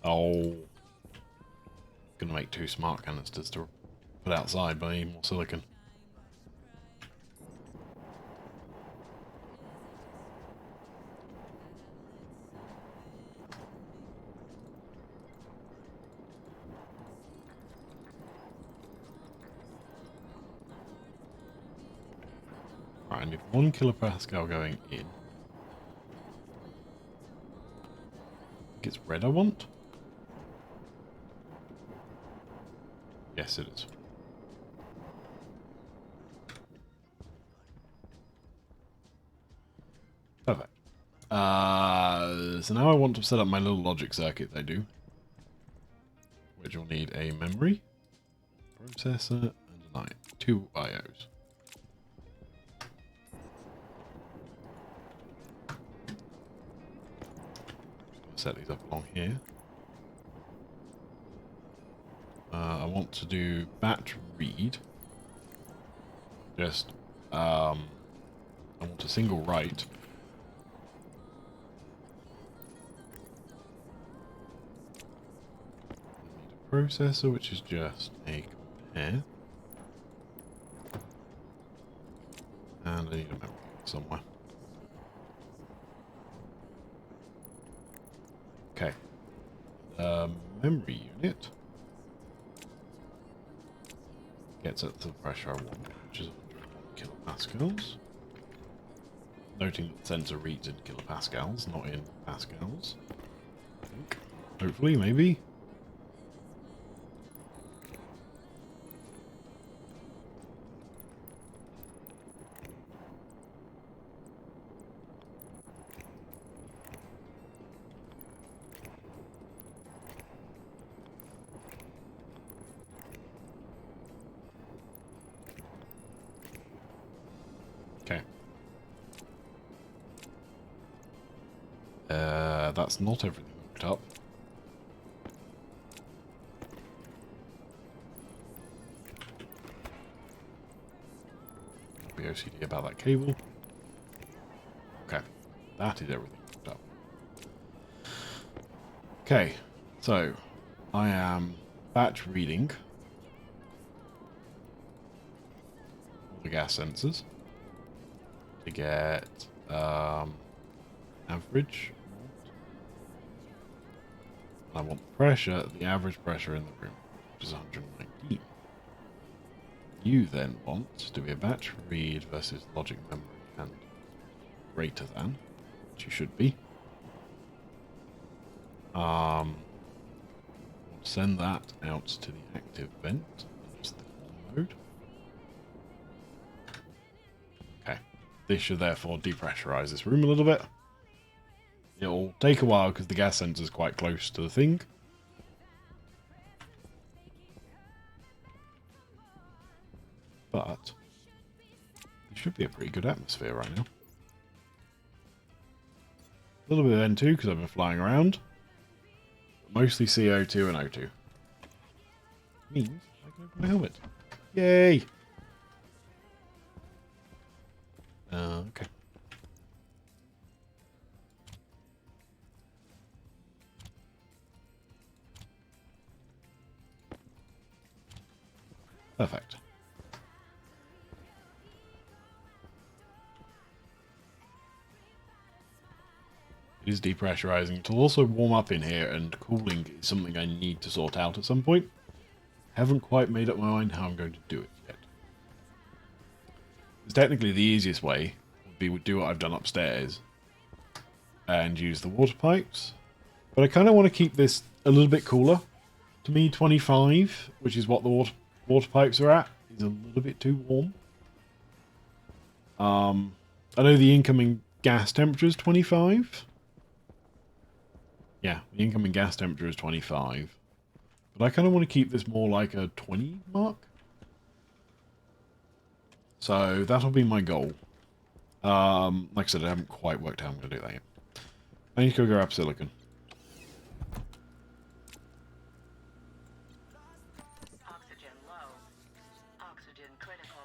Oh. Gonna make 2 smart canisters to put outside, but I need more silicon. Right, I need 1 kilopascal going in. I think it's red I want? Yes, it is. Perfect. So now I want to set up my little logic circuit I do. Which will need a memory, processor, and an 2 IOs. Set these up along here. I want to do batch read. Just, I want a single write. I need a processor, which is just a compare. And I need a memory somewhere. Okay. Memory unit gets it to the pressure I want, which is 101 kilopascals. Noting that the sensor reads in kilopascals, not in pascals. I think. Hopefully, maybe. Okay. That's not everything hooked up. I'll be OCD about that cable. Okay. That is everything hooked up. Okay. So, I am batch reading all the gas sensors to get average. I want pressure, the average pressure in the room, which is 119. You then want to be a batch read versus logic memory and greater than, which you should be. Send that out to the active vent, just the on mode. Okay, this should therefore depressurize this room a little bit. It'll take a while because the gas sensor is quite close to the thing. But it should be a pretty good atmosphere right now. A little bit of N2 because I've been flying around. But mostly CO2 and O2. Means I can open my helmet. Yay! Okay. Perfect. It is depressurizing. It'll also warm up in here, and cooling is something I need to sort out at some point. Haven't quite made up my mind how I'm going to do it yet. Because technically the easiest way would be to do what I've done upstairs and use the water pipes. But I kind of want to keep this a little bit cooler. To me, 25, which is what the water pipes are at, is a little bit too warm. I know the incoming gas temperature is 25. Yeah, the incoming gas temperature is 25. But I kind of want to keep this more like a 20 mark. So that'll be my goal. Like I said, I haven't quite worked out how I'm going to do that yet. I need to go grab silicon. Oxygen low. Oxygen critical.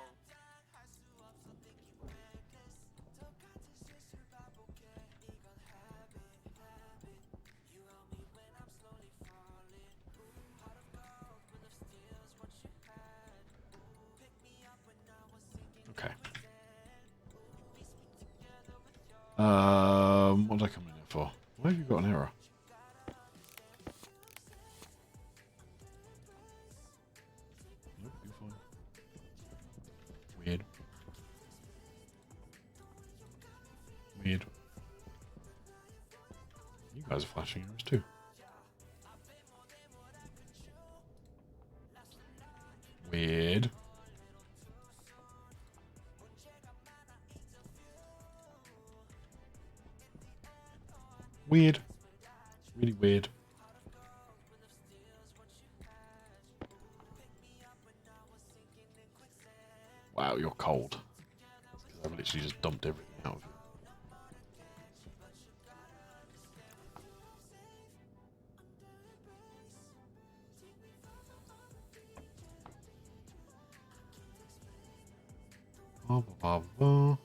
Okay. What did I come in here for? Why have you got an error? Nope, you're fine. Weird. Weird. You guys are flashing errors too. Weird. Weird. Really weird. Wow, you're cold. I've literally just dumped everything out of it. Blah, blah, blah, blah.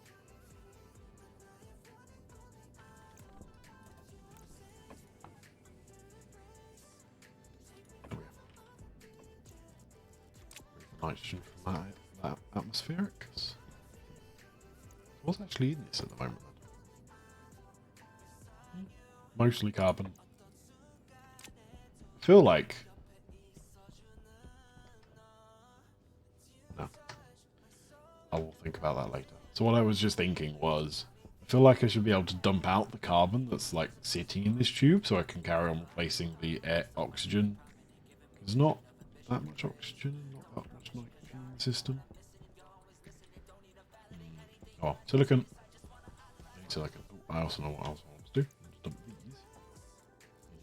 nitrogen from that atmospheric. What's actually in this at the moment? Mostly carbon. I feel like... No. I will think about that later. So what I was just thinking was, I feel like I should be able to dump out the carbon that's like sitting in this tube so I can carry on replacing the oxygen. There's not that much oxygen and not that much nitrogen in the system. Oh, silicon. I need silicon. Oh, I also know what else I want to do. Just dump these.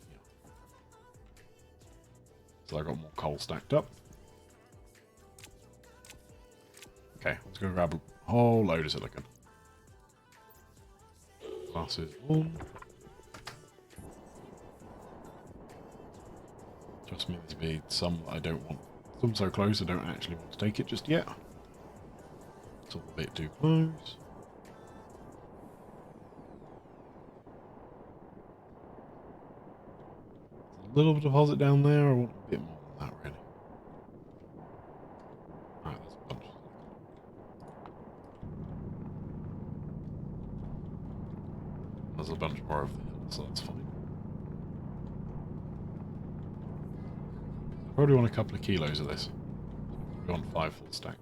Yeah. So I got more coal stacked up. Okay, let's go grab a whole load of silicon. Glasses on. Just means to be some that I don't want. Some so close I don't actually want to take it just yet. It's all a bit too close. A little deposit down there. I want a bit more than that, really. Right, there's a bunch. There's a bunch more of the hill, so that's fine. I probably want a couple of kilos of this. We want 5 full stacks.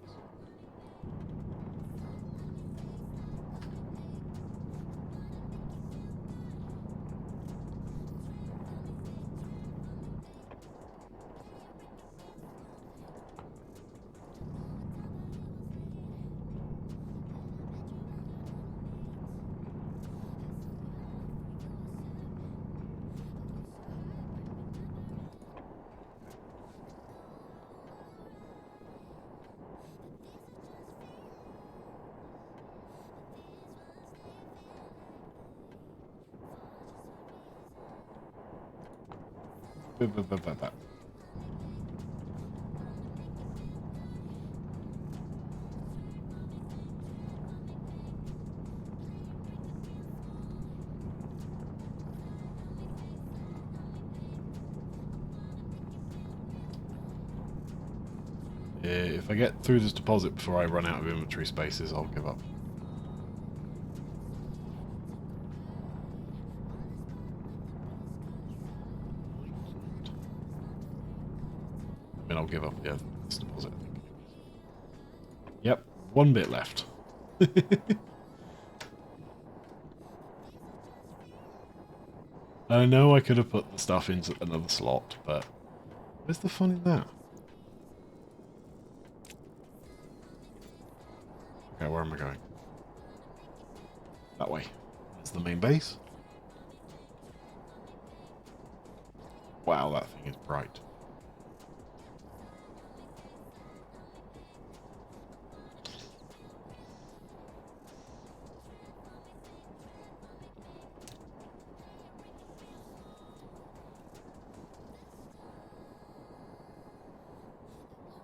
If I get through this deposit before I run out of inventory spaces, I'll give up. I mean, I'll give up this deposit, I think. Yep, 1 bit left. I know I could have put the stuff into another slot, but where's the fun in that? Okay, where am I going? That way. That's the main base. Wow, that thing is bright.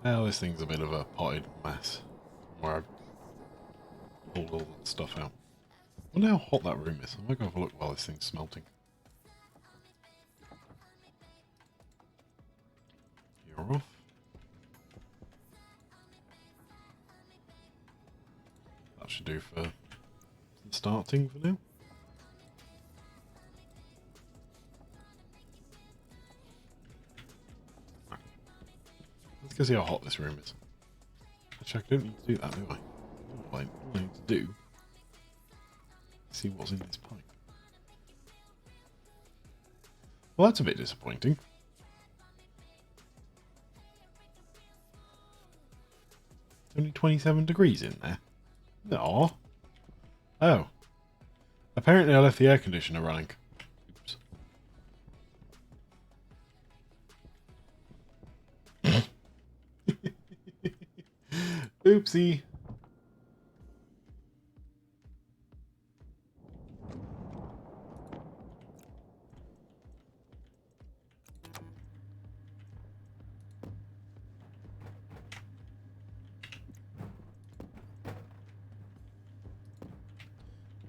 Now this thing's a bit of a potted mess. Where I pulled all that stuff out. I wonder how hot that room is. I might go have a look while this thing's smelting. You're off. That should do for the starting for now. Let's go see how hot this room is. Actually, I don't need to do that, do I? All I need to do is see what's in this pipe. Well, that's a bit disappointing. Only 27 degrees in there. No. Oh. Apparently I left the air conditioner running. Oops. Oopsie.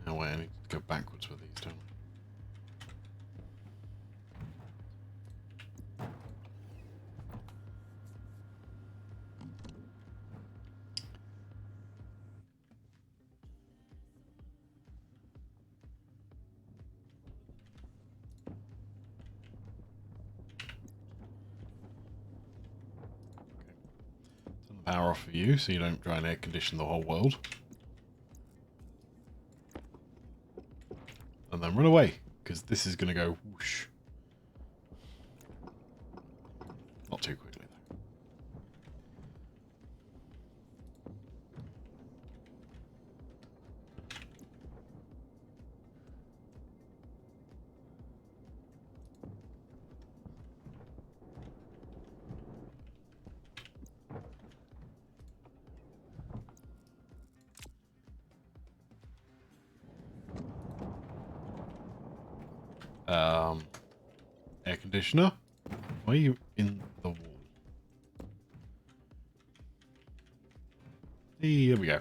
Oh wait, I need to go backwards with these, don't I? power off for you so you don't try and air condition the whole world. And then run away, because this is going to go whoosh. Not too quickly, though. Air conditioner? Why are you in the wall? Here we go.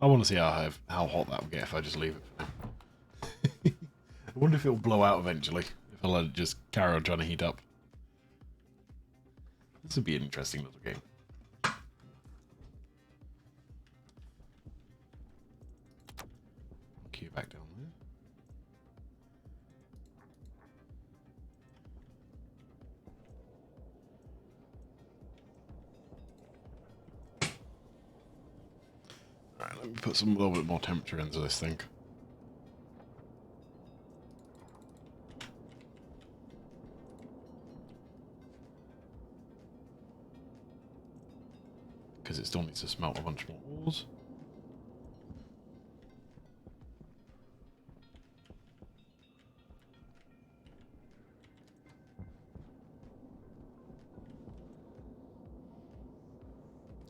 I want to see how hot that will get if I just leave it for now. I wonder if it'll blow out eventually, if I let it just carry on trying to heat up. This would be an interesting little game. Queue back down there. Alright, let me put a little bit more temperature into this thing. Because it still needs to smelt a bunch more ores.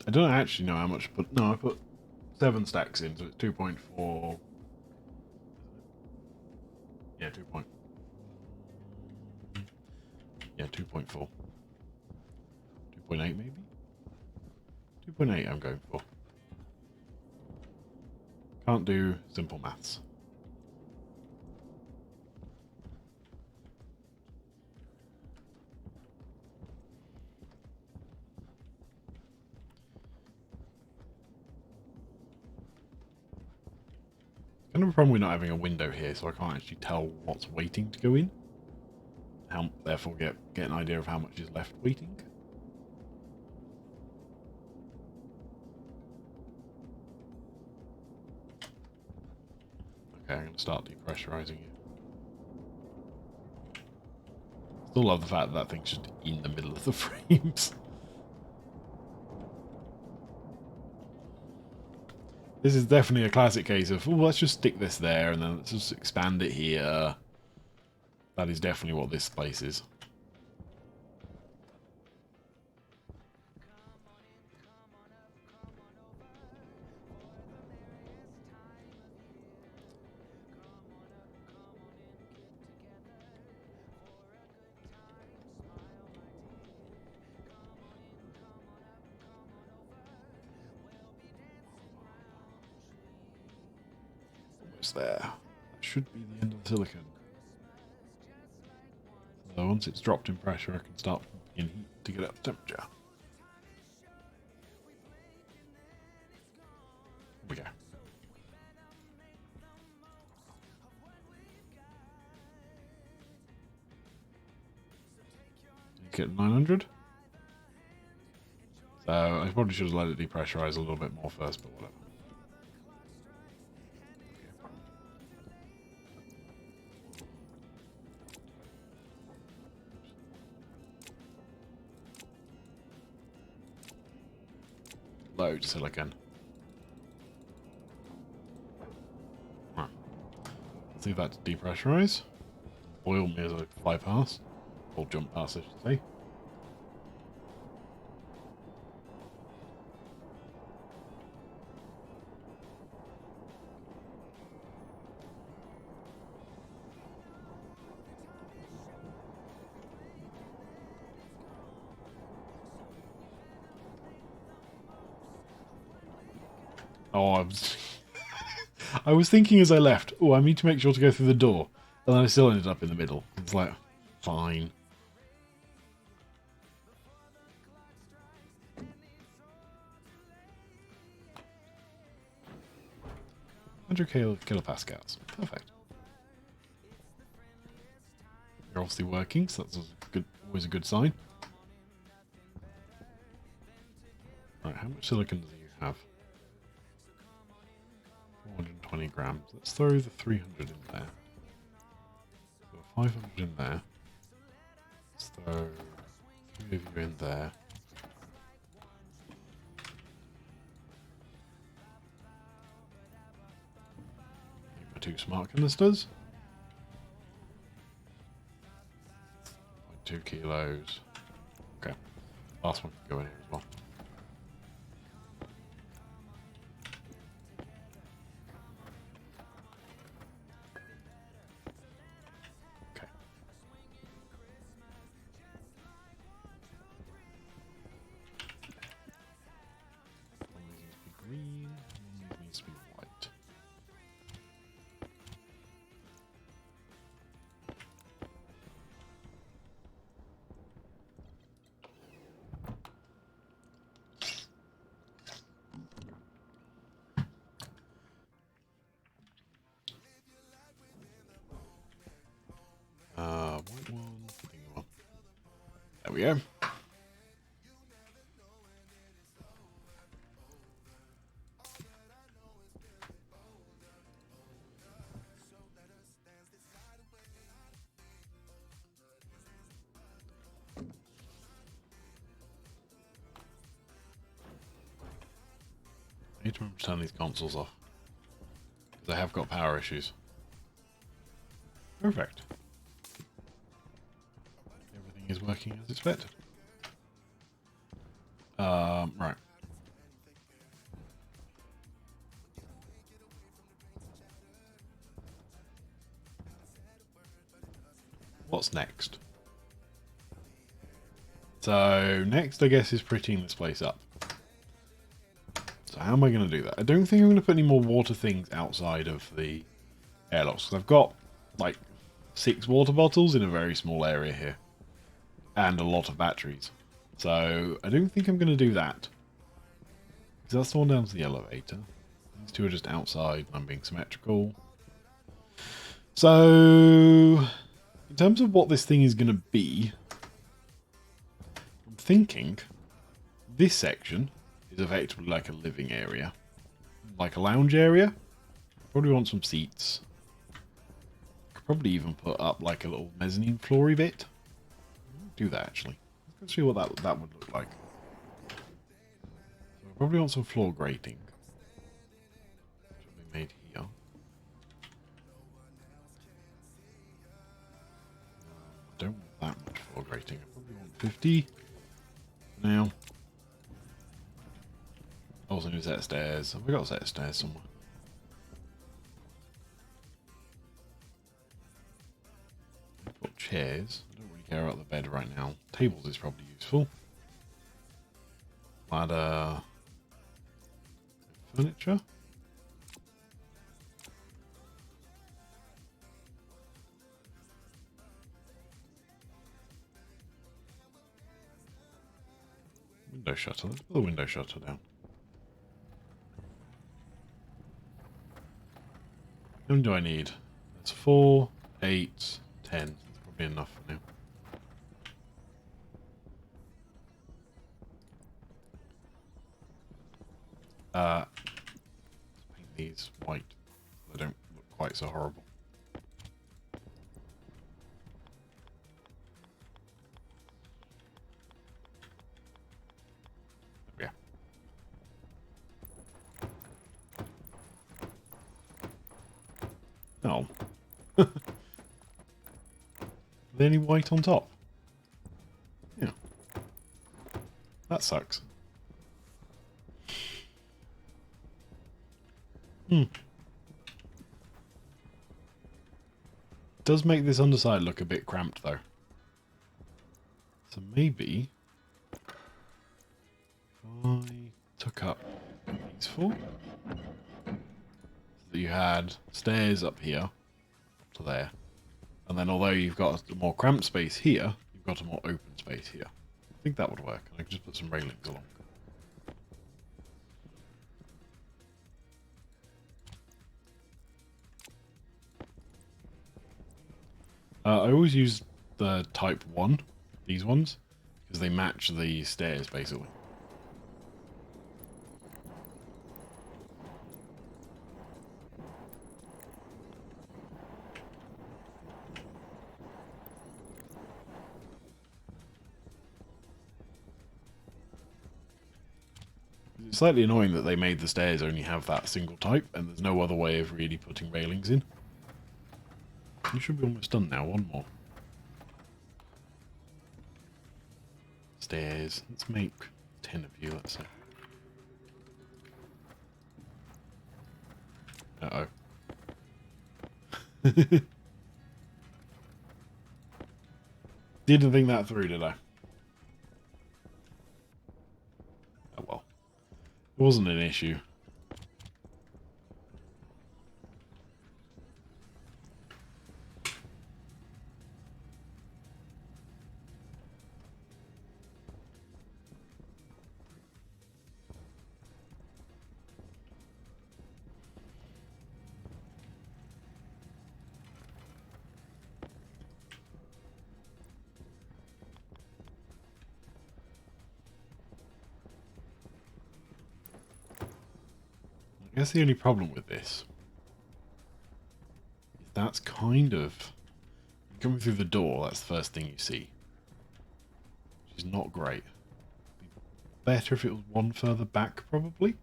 I don't actually know how much, but no, I put 7 stacks in, so it's 2.4. Yeah, 2. Yeah, 2.4. 2.8 maybe? 2.8 I'm going for. Can't do simple maths. Kind of a problem with not having a window here, so I can't actually tell what's waiting to go in. Therefore get an idea of how much is left waiting. Okay, I'm going to start depressurizing it. Still love the fact that thing's just in the middle of the frames. This is definitely a classic case of, oh, let's just stick this there and then let's just expand it here. That is definitely what this place is. Almost there. That should be the end of the silicon. So once it's dropped in pressure, I can start pumping in heat to get up temperature. Here we go. Get 900. So I probably should have let it depressurize a little bit more first, but whatever. Load silicon. Right. Let's leave that to depressurize. Boil me as I fly past. Or jump past, I should say. Oh, I was thinking as I left, oh, I need to make sure to go through the door. And then I still ended up in the middle. It's like, fine. kilopascals. Perfect. You're obviously working, so that's always a good sign. Right, how much silicon do you have? 420 grams. Let's throw the 300 in there. So 500 in there. Let's throw 3 of you in there. Make my 2 smart canisters. 2 kilos. Okay. Last one can go in here as well. Okay. One of these needs to be green, one of these needs to be white. White one, pink one. There we go. I need to remember to turn these consoles off, because I have got power issues. Perfect. Everything is working as expected. Right. What's next? So, next I guess is prettying this place up. So how am I going to do that? I don't think I'm going to put any more water things outside of the airlocks, because I've got like 6 water bottles in a very small area here. And a lot of batteries. So I don't think I'm going to do that. Because that's the one down to the elevator. These 2 are just outside and I'm being symmetrical. So in terms of what this thing is going to be, I'm thinking this section is effectively like a living area. Like a lounge area. Probably want some seats. Could probably even put up like a little mezzanine floory bit. Do that actually. Let's see what that would look like. So I probably want some floor grating. Which will be made here. I don't want that much floor grating. I probably want 50 now. Also need a set of stairs. Have we got a set of stairs somewhere? Got chairs. I don't really care about the bed right now. Tables is probably useful. Ladder. Furniture. Window shutter. Let's put the window shutter down. How many do I need? That's 4, 8, 10. That's probably enough for now. Let's paint these white so they don't look quite so horrible. There we go. Oh. Are there any white on top? Yeah. That sucks. Does make this underside look a bit cramped though. So maybe if I took up these 4, so that you had stairs up here to there, and then although you've got a more cramped space here, you've got a more open space here. I think that would work. I could just put some railings along. I always use the type 1, these ones, because they match the stairs, basically. It's slightly annoying that they made the stairs only have that single type, and there's no other way of really putting railings in. You should be almost done now. One more. Stairs. Let's make 10 of you, let's say. Uh-oh. Didn't think that through, did I? Oh well. It wasn't an issue. I guess the only problem with this is that's kind of coming through the door. That's the first thing you see, which is not great. Better if it was one further back, probably.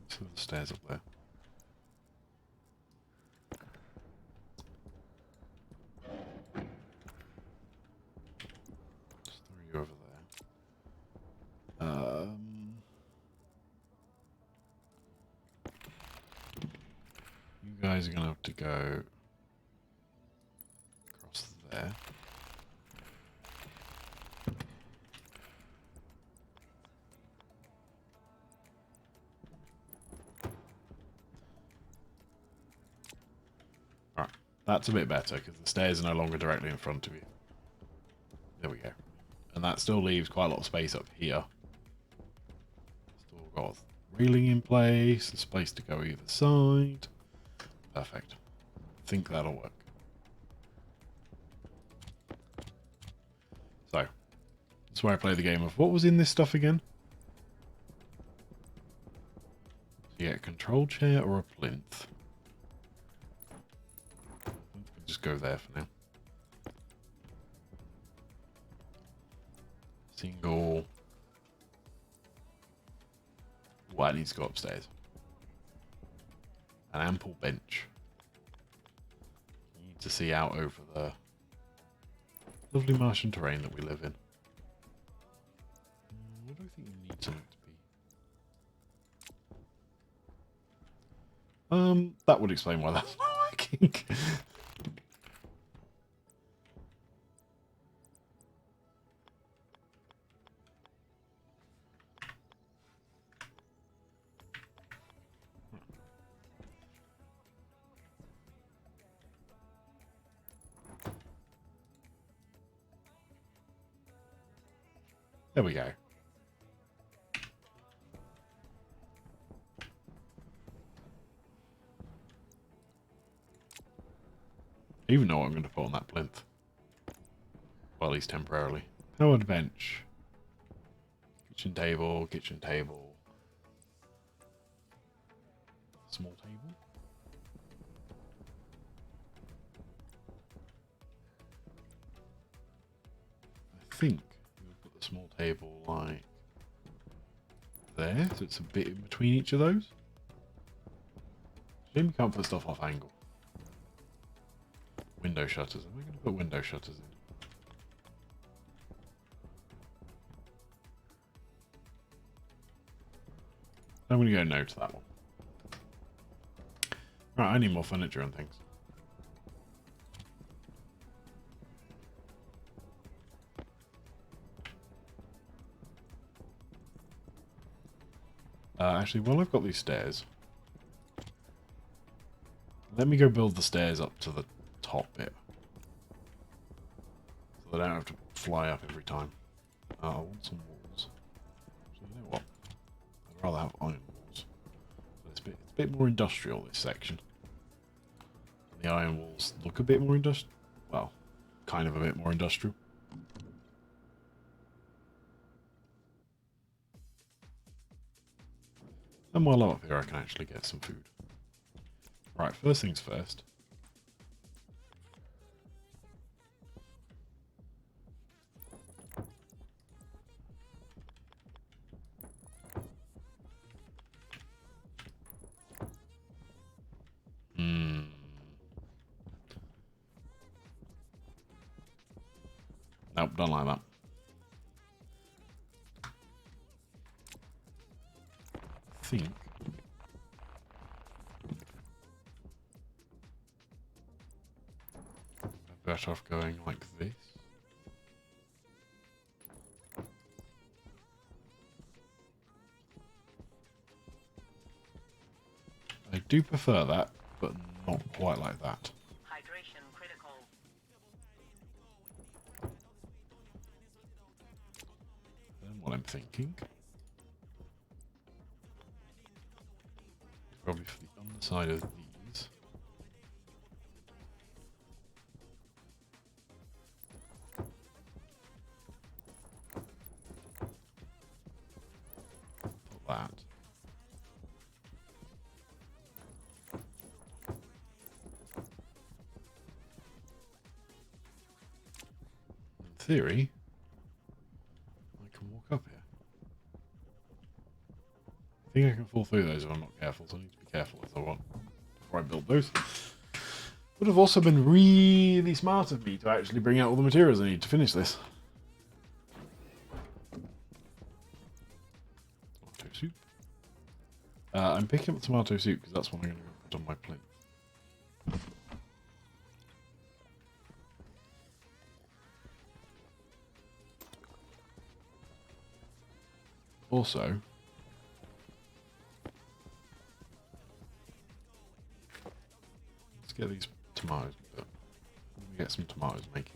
So the stairs up there. Just throw you over there. You guys are gonna have to go across there. Alright, that's a bit better because the stairs are no longer directly in front of you. There we go. And that still leaves quite a lot of space up here. Still got railing in place, there's space to go either side. Perfect. I think that'll work. So, that's where I play the game of what was in this stuff again? So you get a control chair or a plinth. Just go there for now. Single. Well, it needs to go upstairs. An ample bench. You need to see out over the lovely Martian terrain that we live in. What do I think you need something to be? That would explain why that's not working. There we go. I even know what I'm going to put on that plinth. Well, at least temporarily. Powered bench. Kitchen table, kitchen table. Small table. I think we'll put the small table like there, so it's a bit in between each of those. Shame you can't put stuff off angle. Window shutters. Am I going to put window shutters in? I'm going to go no to that one. Right, I need more furniture and things. Actually, while I've got these stairs, let me go build the stairs up to the top bit. So I don't have to fly up every time. I want some walls. So you know what? I'd rather have iron walls. So it's a bit more industrial, this section. And the iron walls look a bit more industrial. Well, kind of a bit more industrial. And while I'm up here, I can actually get some food. Right, first things first. Nope, don't like that. I think I'm better off going like this. I do prefer that, but not quite like that. Hydration critical. Then what I'm thinking is probably for the underside of these. Put that. In theory, I can walk up here. I think I can fall through those if I'm not careful, so I need to be careful as I want before I build those. Would have also been really smart of me to actually bring out all the materials I need to finish this. Tomato soup. I'm picking up tomato soup because that's what I'm going to put on my plate. Also, let's get these tomatoes. Let me get some tomatoes making.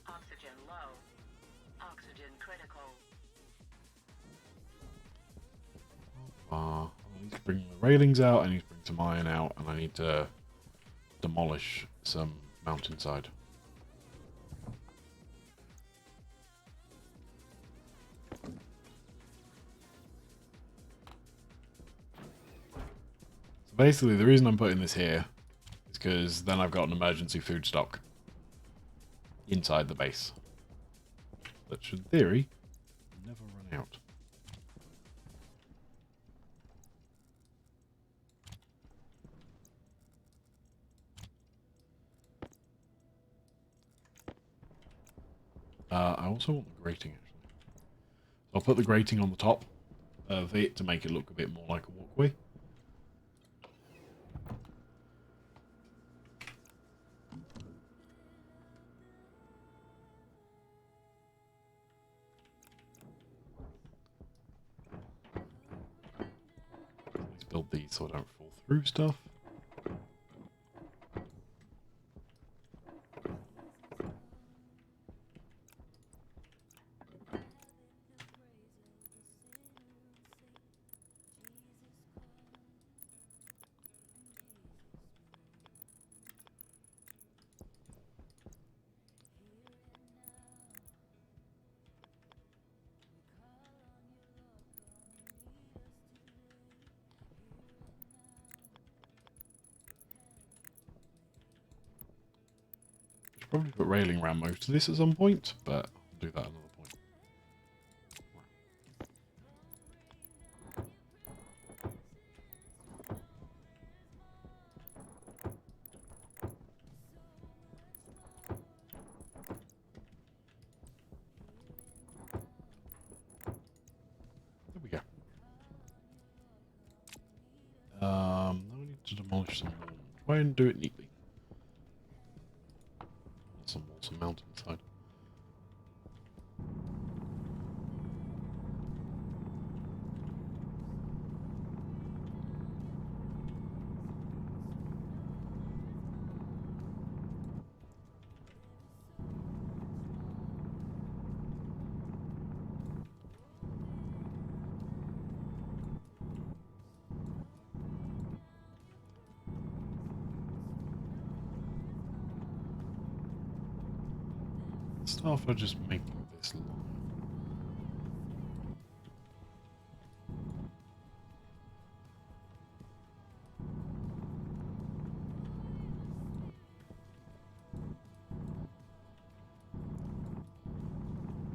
Oxygen low. Oxygen critical. I need to bring the railings out, I need to bring some iron out, and I need to demolish some mountainside. So basically, the reason I'm putting this here is because then I've got an emergency food stock inside the base. That should, in theory, never run out. I also want the grating, actually. So I'll put the grating on the top of it to make it look a bit more like a walkway. Let's build these so I don't fall through stuff. Should probably put railing around most of this at some point, but I'll do that another point. There we go. Now we need to demolish some more. Try and do it neatly. Some walls and mountainside. start by just making this long.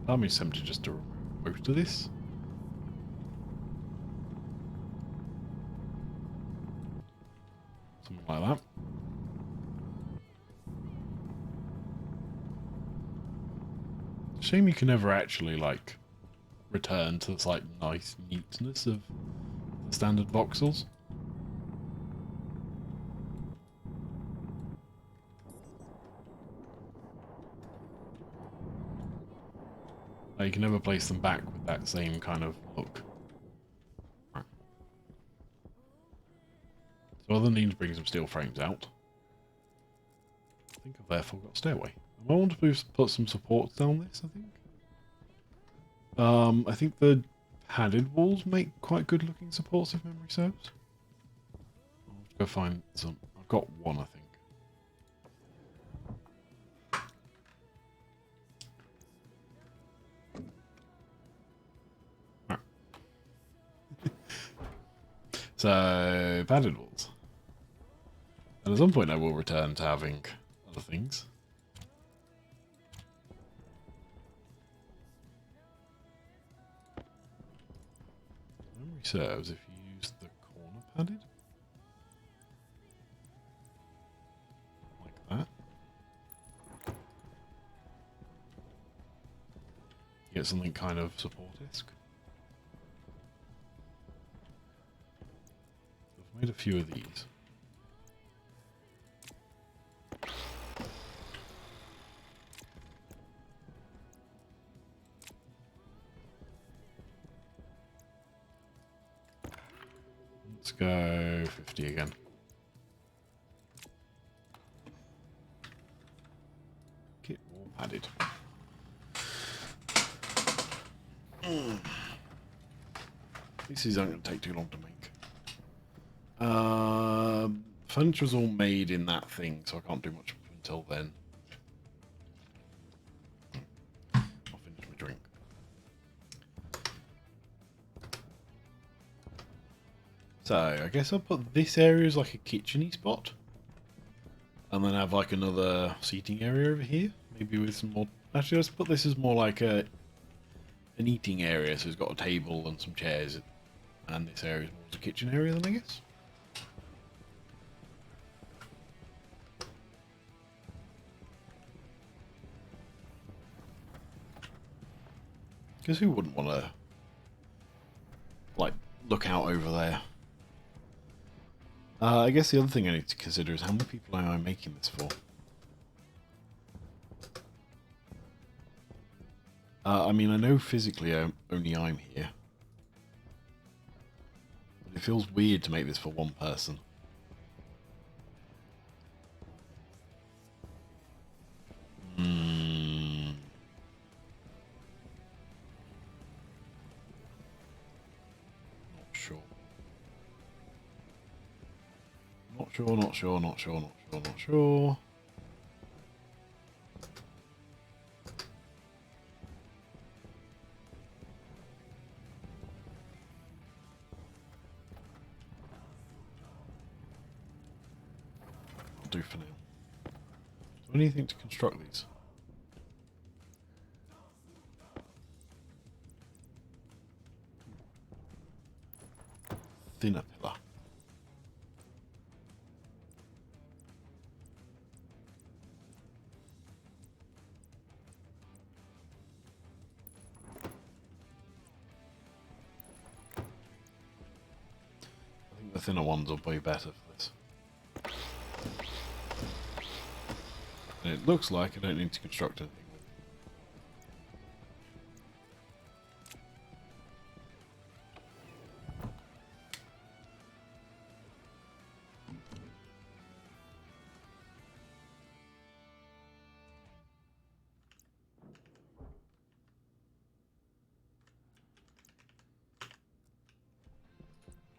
Part of me is tempted just to remove most of this. Something like that. Shame you can never actually, like, return to this, like, nice neatness of the standard voxels. Like, you can never place them back with that same kind of look. Right. So other than needing to bring some steel frames out, I think I've therefore got a stairway. I want to put some supports down this, I think. I think the padded walls make quite good looking supports if memory serves. I'll have to go find some. I've got one, I think. Right. So, padded walls. And at some point I will return to having other things. Memory serves if you use the corner padded. Like that. You get something kind of support-esque. I've made a few of these. Let's go 50 again. Get all padded. These aren't going to take too long to make. Furniture's all made in that thing, so I can't do much until then. I'll finish my drink. So, I guess I'll put this area as like a kitchen-y spot. And then have like another seating area over here. Maybe with some more... Actually, let's put this as more like an eating area. So it's got a table and some chairs. And this area is more the kitchen area then, I guess. Because who wouldn't want to, like, look out over there? I guess the other thing I need to consider is how many people am I making this for? I mean, I know physically only I'm here. But it feels weird to make this for one person. Not sure. Not sure, not sure, not sure, not sure, not sure. I'll do for now. Do I need anything to construct these? Thinner pillar. I think the thinner ones will be better for this. And it looks like I don't need to construct anything with it.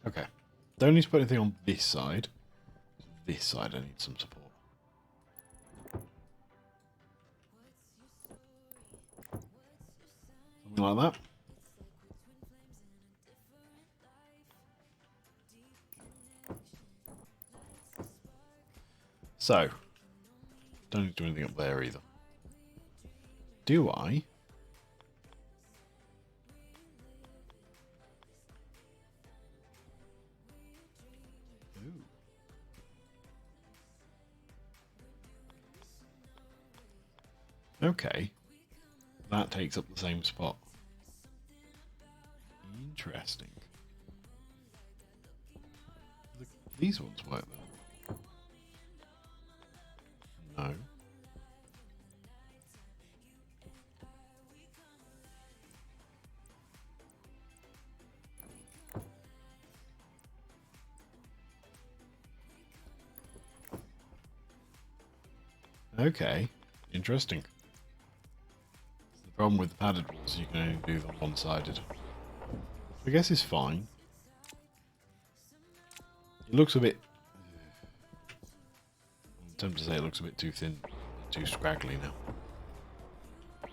Okay. Don't need to put anything on this side. This side I need some support. Something like that. So, don't need to do anything up there either. Do I? Ooh. Okay. That takes up the same spot. Interesting. These ones work then? No. Okay. Interesting. The problem with the padded walls, you can only do them one-sided. I guess it's fine. It looks a bit... I'm tempted to say it looks a bit too thin, too scraggly now. I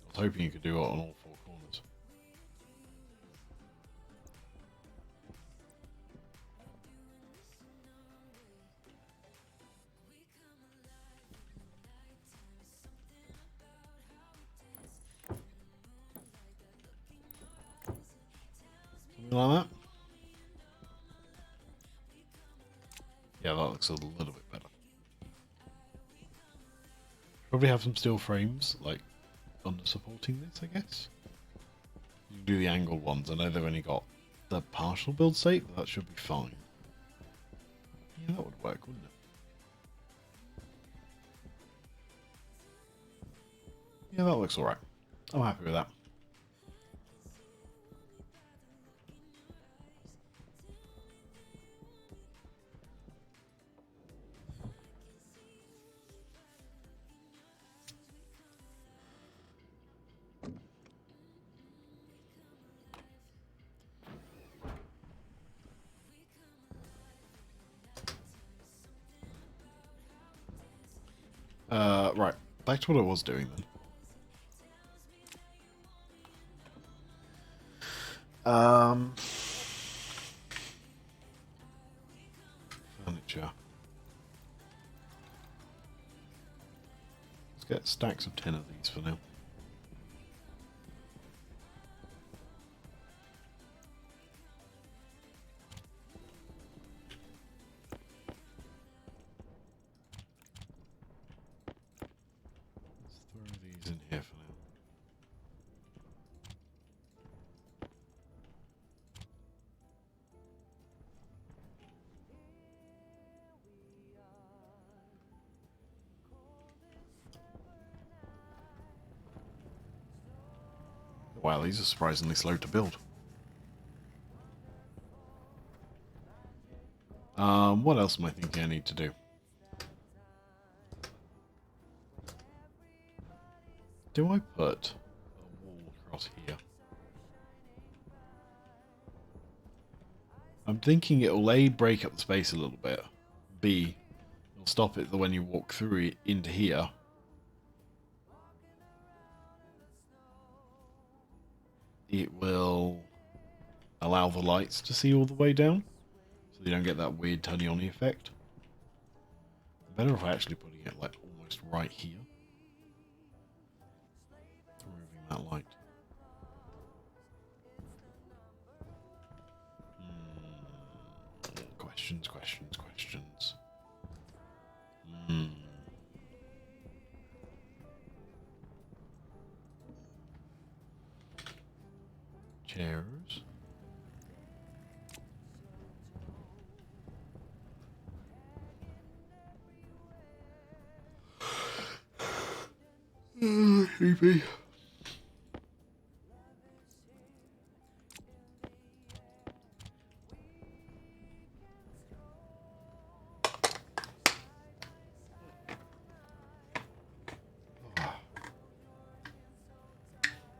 was hoping you could do it on all four corners. Something like that? Yeah, that looks a little bit better. Probably have some steel frames, like, under supporting this, I guess. You can do the angled ones. I know they've only got the partial build state, but that should be fine. Yeah, that would work, wouldn't it? Yeah, that looks alright. I'm happy with that. Right. Back to what I was doing then. Furniture. Let's get stacks of 10 of these for now. Let's throw these in here for now. Wow, these are surprisingly slow to build. What else am I thinking I need to do? Do I put a wall across here? I'm thinking it'll A, break up the space a little bit, B, it'll stop it when you walk through it into here. It will allow the lights to see all the way down, so you don't get that weird turny-on effect. Better if I actually putting it like almost right here. Removing that light. Questions. Chairs. Creepy.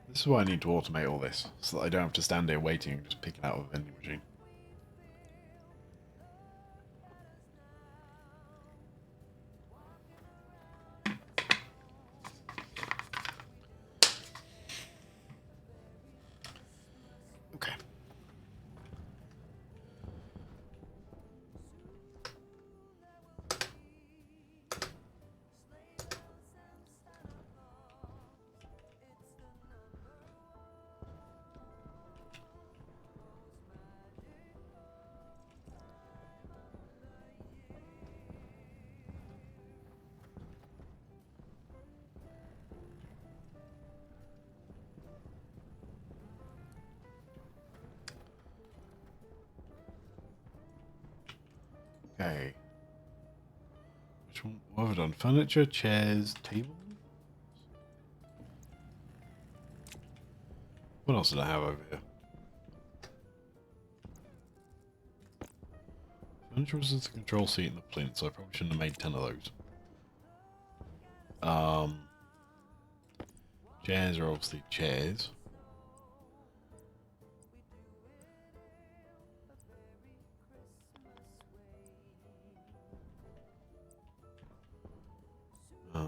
This is why I need to automate all this, so that I don't have to stand here waiting and just pick it out of a vending machine. Which one? What have I done? Furniture, chairs, tables? What else did I have over here? Furniture was the control seat and the plinth, so I probably shouldn't have made 10 of those. Chairs are obviously chairs. Ruth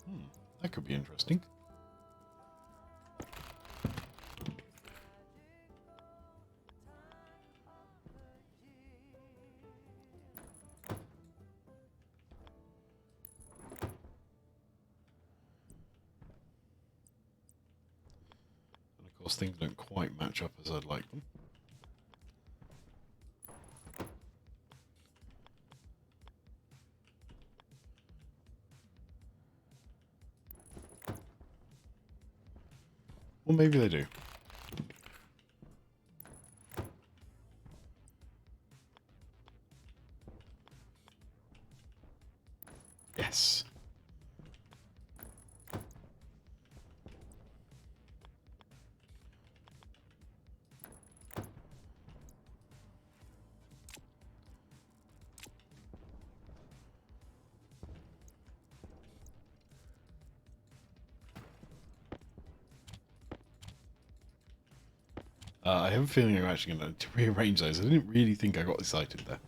Mini. That could be interesting. And of course things don't quite match up as I'd like them. Well, maybe they do. Yes. I have a feeling I'm actually going to rearrange those. I didn't really think I got excited there.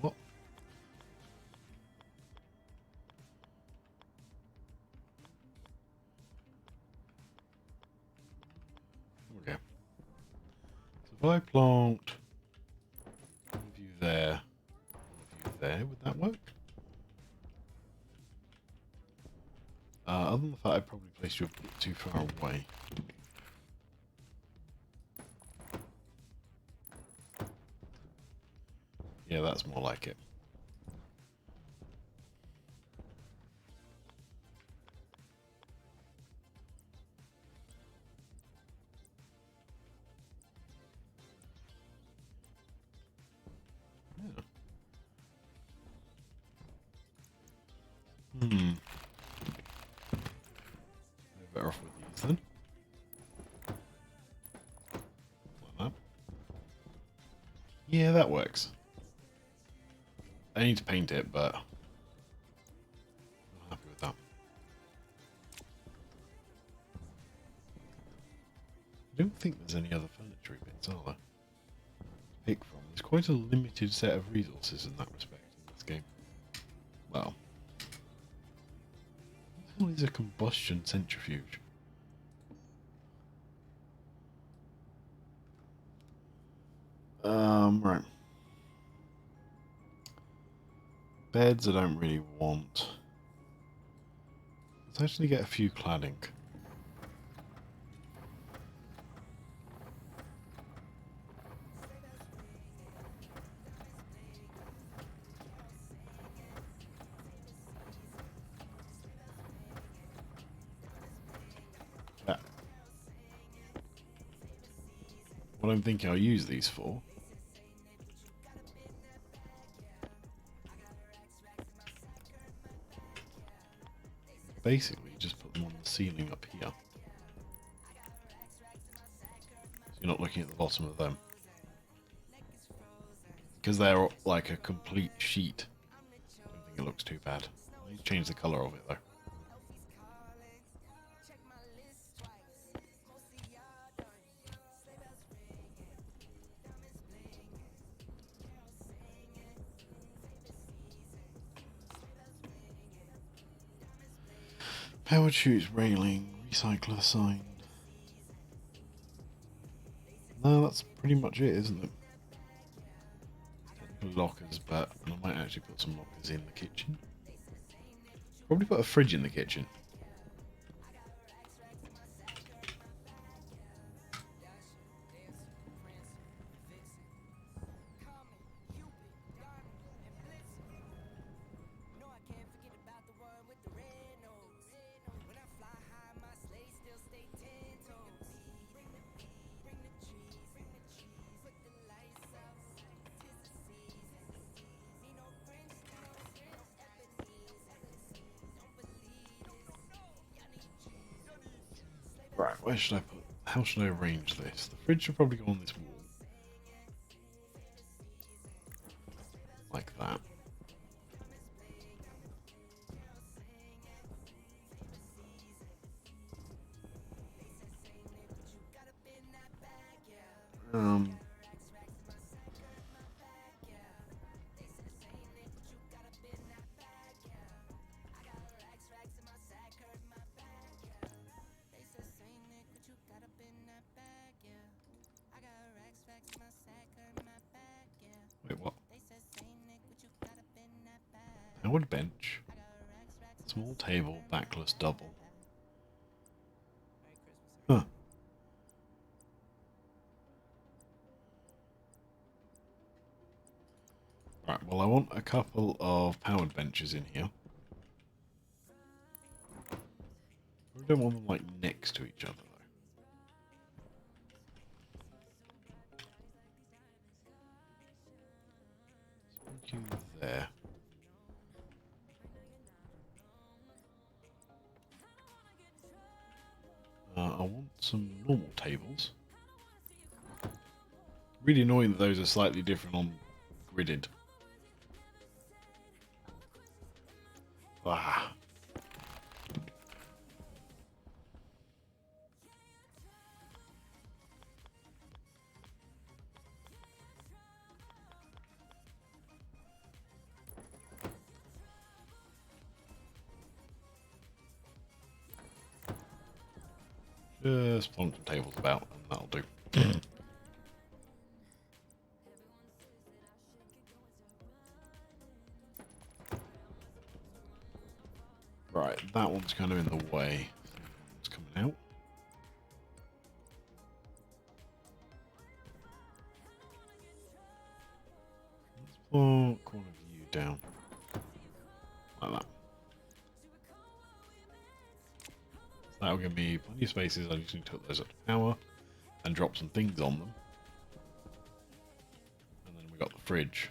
What? Okay. So if I plant one of you there, one of you there, would that work? Other than the fact I probably placed you a bit too far away. Yeah, that's more like it. Yeah. Better off with these then. Like that. Yeah, that works. I need to paint it, but I'm happy with that. I don't think there's any other furniture bits, are there? To pick from. There's quite a limited set of resources in that respect in this game. Well, what is a combustion centrifuge? Right. Beds I don't really want. Let's actually get a few cladding. Yeah. What I'm thinking I'll use these for basically just put them on the ceiling up here. So you're not looking at the bottom of them. Because they're like a complete sheet. I don't think it looks too bad. I need to change the colour of it though. Powered chutes, railing, recycler sign. No, that's pretty much it, isn't it? Technical lockers, but I might actually put some lockers in the kitchen. Probably put a fridge in the kitchen. Right, where should I put? How should I arrange this? The fridge should probably go on this wall. Like that. Um, Wait, what? Powered bench. Small table, backless double. Huh. Right, well I want a couple of powered benches in here. I don't want them like next to each other though. Put you there. I want some normal tables. Really annoying that those are slightly different on gridded. Ah. Just plonk some tables about and that'll do. Right, that one's kind of in the way. It's coming out. Let's plonk one of you down. Like that. So that'll give me plenty of spaces. I just need to put those up to power and drop some things on them. And then we got the fridge.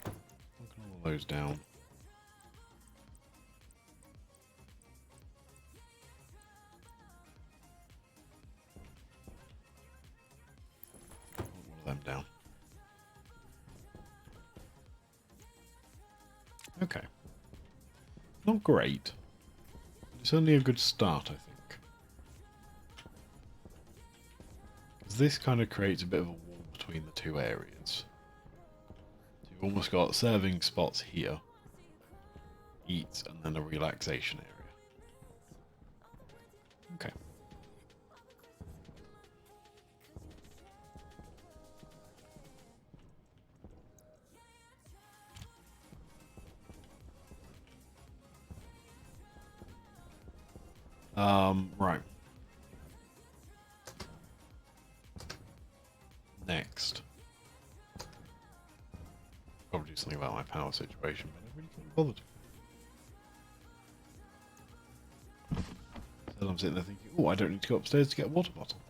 Plonking all those down. One of them down. Okay. Not great. But it's only a good start, I think. Because this kind of creates a bit of a wall between the two areas. So you've almost got serving spots here, eats, and then a relaxation area. Okay. Right. Next. Probably do something about my power situation, but I really can't be bothered. So I'm sitting there thinking, oh, I don't need to go upstairs to get a water bottle.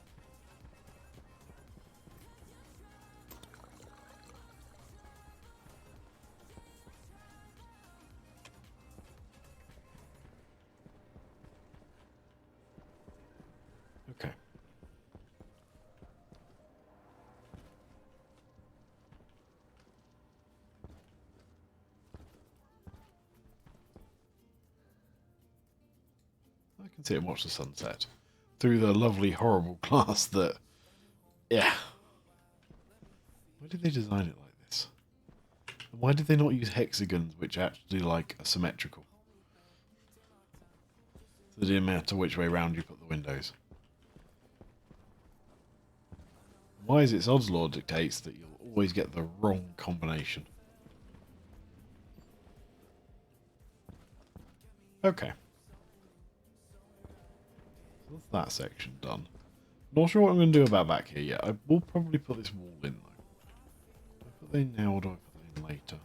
Okay. I can sit and watch the sunset through the lovely, horrible glass that... Yeah. Why did they design it like this? Why did they not use hexagons, which actually like are symmetrical? So it didn't matter which way round you put the windows. Why is it odds law dictates that you'll always get the wrong combination? Okay. So that's that section done. Not sure what I'm going to do about back here yet. I will probably put this wall in though. Do I put that in now or do I put that in later?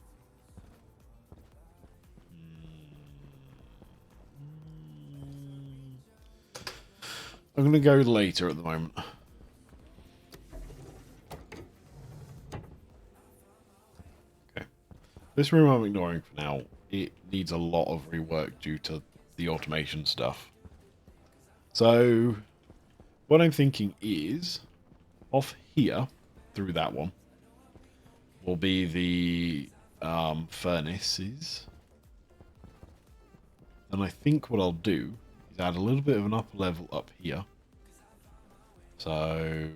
I'm going to go later at the moment. Okay. This room I'm ignoring for now. It needs a lot of rework due to the automation stuff. So, what I'm thinking is, off here, through that one, will be the furnaces. And I think what I'll do is add a little bit of an upper level up here. So, I'll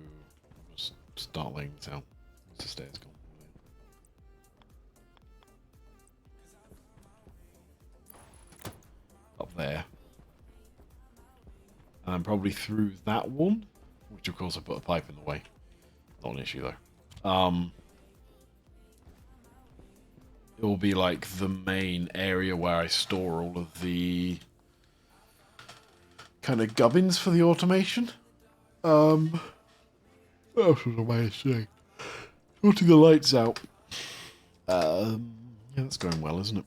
just start laying this out. Where's the stairs gone? Up there. And probably through that one, which of course I put a pipe in the way. Not an issue though. It will be like the main area where I store all of the kind of gubbins for the automation. What else was I saying? Putting the lights out. Yeah, that's going well, isn't it?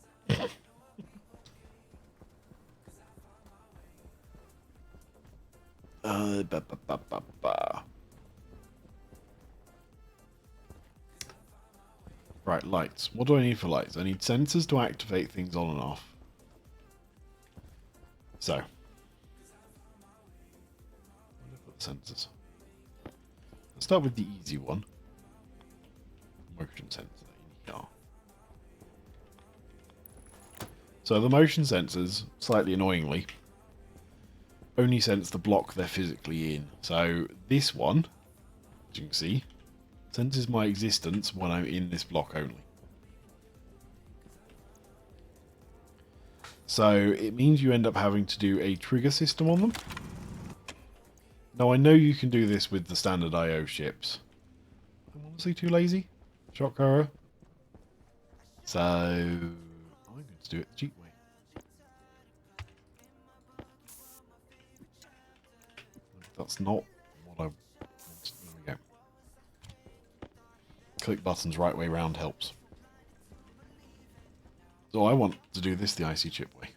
Right, lights. What do I need for lights? I need sensors to activate things on and off. So, where do I put the sensors? Let's start with the easy one. Motion sensor. Yeah. So the motion sensors, slightly annoyingly, only sense the block they're physically in. So this one, as you can see, senses my existence when I'm in this block only. So it means you end up having to do a trigger system on them. Now I know you can do this with the standard IO ships. I'm honestly too lazy. Shock horror. So I'm going to do it the cheap way. That's not what I want. There we go. Click buttons right way round helps. So I want to do this the IC chip way.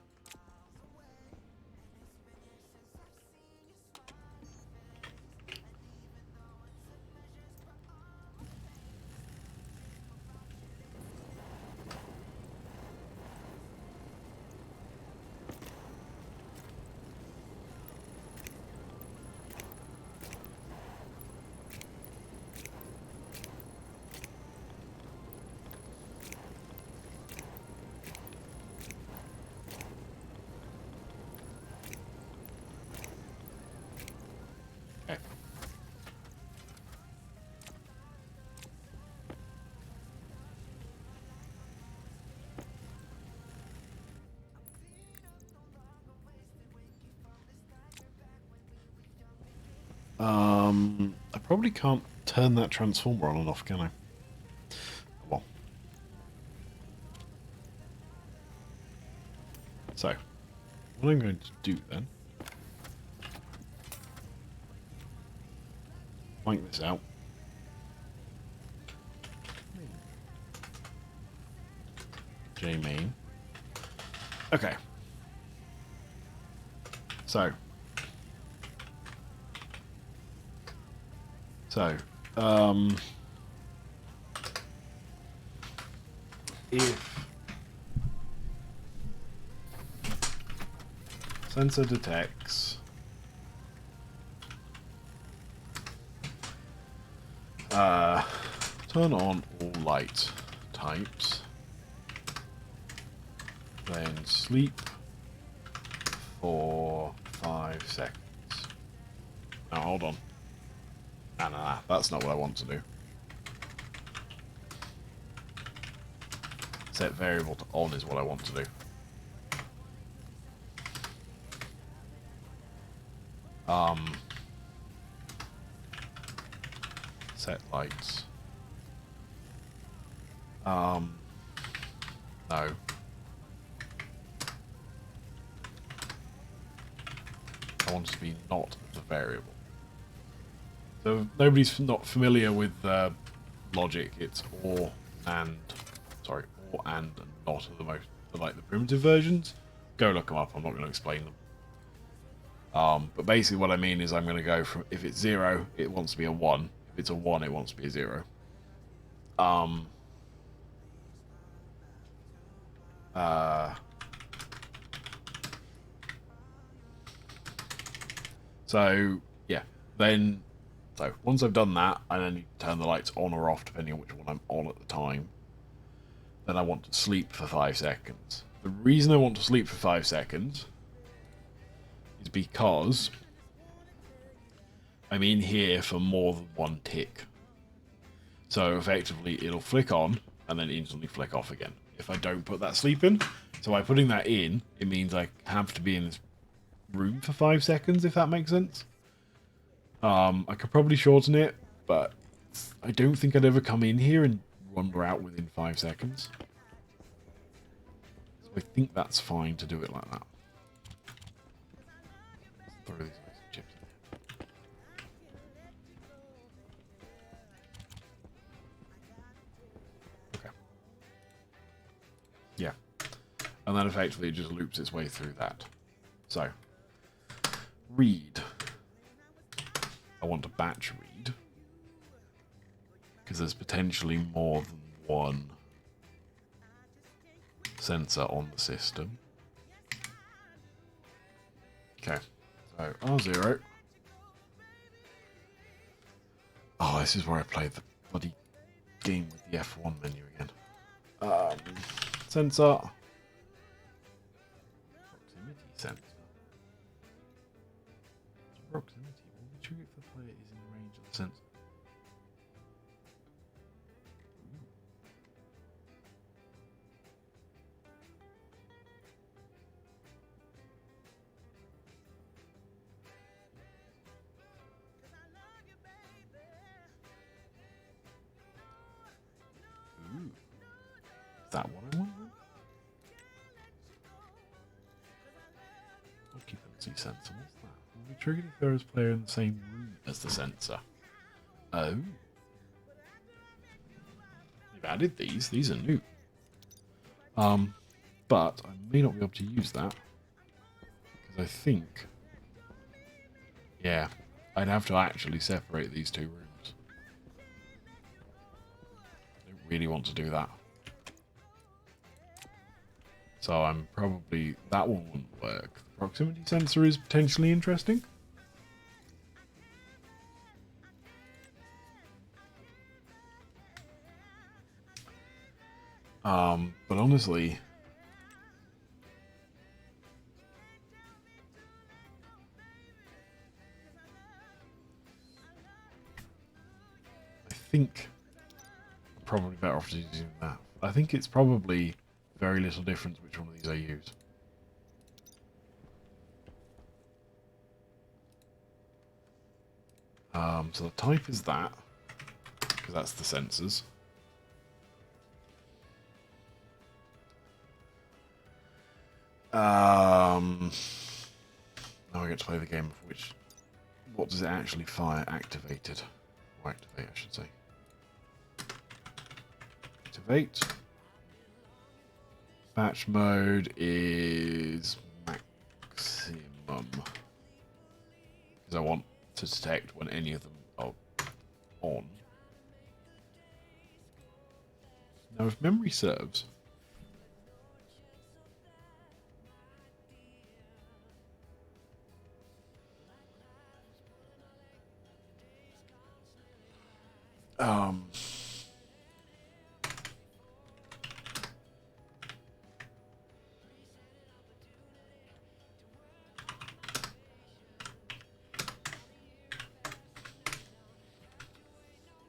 I probably can't turn that transformer on and off, can I? Well. So, what I'm going to do then, blank this out. J main. Okay. So, if sensor detects turn on all light types, then sleep for 5 seconds. Now hold on. Nah, that's not what I want to do. Set variable to on is what I want to do. Set lights. No. I want it to be not the variable. So if nobody's not familiar with logic, it's or and not are the most like the primitive versions. Go look them up. I'm not going to explain them. But basically what I mean is I'm going to go from, if it's 0, it wants to be a 1. If it's a 1, it wants to be a 0. So, yeah. Then, so once I've done that, I then need to turn the lights on or off, depending on which one I'm on at the time. Then I want to sleep for 5 seconds. The reason I want to sleep for 5 seconds is because I'm in here for more than one tick. So effectively it'll flick on and then instantly flick off again if I don't put that sleep in. So by putting that in, it means I have to be in this room for 5 seconds, if that makes sense. I could probably shorten it, but I don't think I'd ever come in here and wander out within 5 seconds. So I think that's fine to do it like that. Throw these chips in. Okay. Yeah. And then effectively it just loops its way through that. So, read. I want to batch read. Because there's potentially more than one sensor on the system. Okay. So, R0. Oh, this is where I played the bloody game with the F1 menu again. Sensor. Proximity sensor. Proximity. Will be true if the player is in the range of the sensor. Ooh. Is that what I want? Occupancy sensor. What's that? Will be triggered if there is a player in the same room as the sensor. Oh. They've added these. These are new. But I may not be able to use that. Because I think... Yeah. I'd have to actually separate these two rooms. I don't really want to do that. So I'm probably... That one wouldn't work. The proximity sensor is potentially interesting. But honestly... I think I'm probably better off just using that. I think it's probably very little difference which one of these I use. So the type is that, because that's the sensors. Now I get to play the game of which... What does it actually fire activated? Or activate, I should say. Activate. Batch mode is maximum. Because I want to detect when any of them are on. Now if memory serves...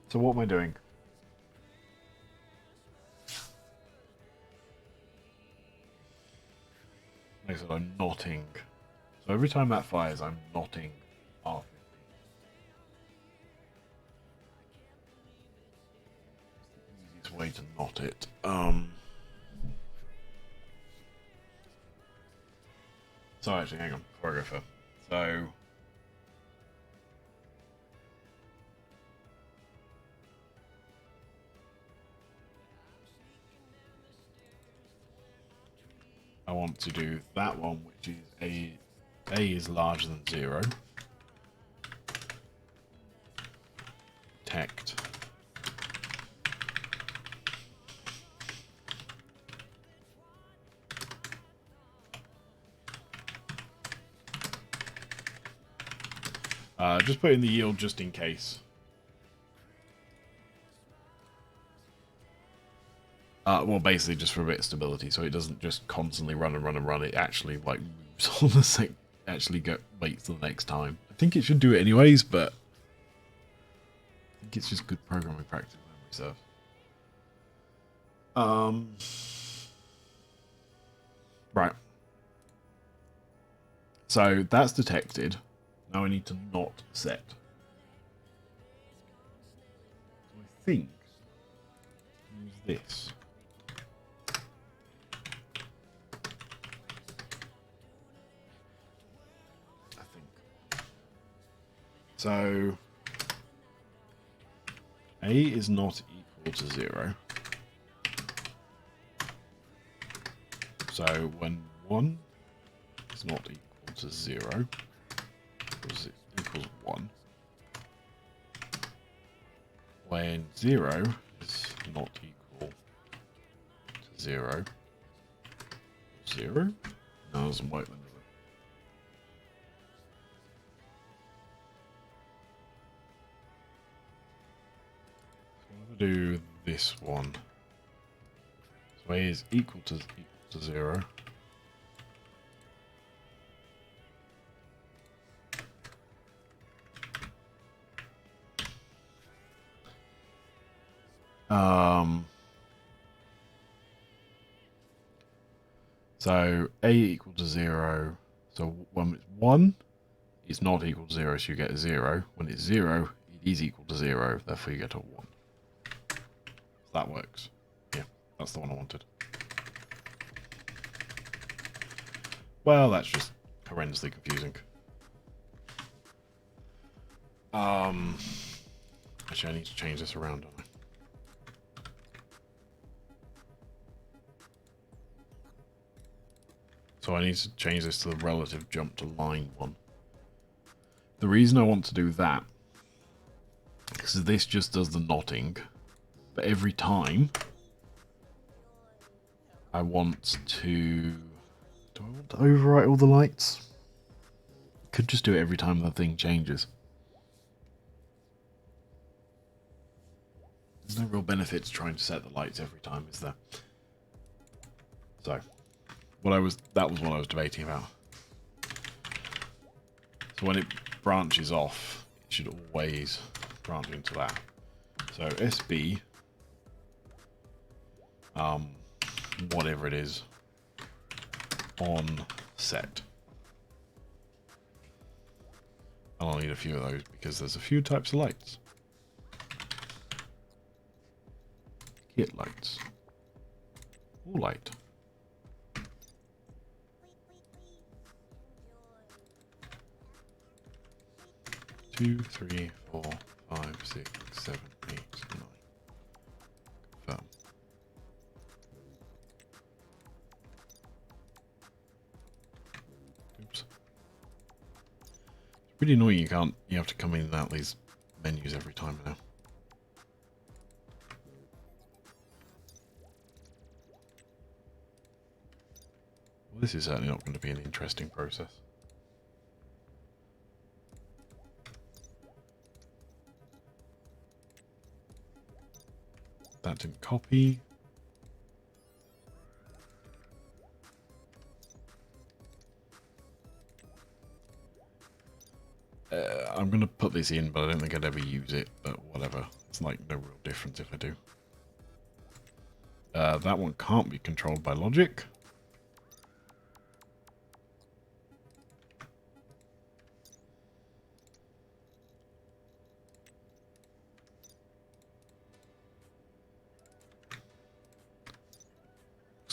So what am I doing? like I said, I'm knotting. So every time that fires, I'm knotting R50. Easiest way to knot it. So actually, hang on, before I go further. So I want to do that one, which is A is larger than 0. Detect. Just put in the yield just in case. Well, basically just for a bit of stability, so it doesn't just constantly run and run and run. It actually like moves on the sec. Actually, waits till the next time. I think it should do it anyways, but I think it's just good programming practice. Memory serves. Right. So that's detected. Now I need to not set. So I think use this. I think. So A is not equal to 0. So when 1 is not equal to 0, because it equals 1. When 0 is not equal to 0, 0? No, it doesn't work then, does it? So I'm going to do this one. So A is equal to 0. So A equal to 0. So when it's 1, it's not equal to 0, so you get a 0. When it's 0, it is equal to 0, therefore you get a 1. So that works. Yeah, that's the one I wanted. Well, that's just horrendously confusing. Actually, I need to change this around, don't I? So I need to change this to the relative jump to line 1. The reason I want to do that is this just does the knotting, but every time I want to... Do I want to overwrite all the lights? Could just do it every time the thing changes. There's no real benefit to trying to set the lights every time, is there? So, that was what I was debating about. So when it branches off, it should always branch into that. So SB, whatever it is, on set. And I'll need a few of those because there's a few types of lights. Kit lights. All light. 2, 3, 4, 5, 6, 7, 8, 9. Confirm. Oops. It's pretty annoying you have to come in and out these menus every time now. Well, this is certainly not going to be an interesting process. That didn't copy. I'm going to put this in, but I don't think I'd ever use it, but whatever. It's like no real difference if I do. That one can't be controlled by logic.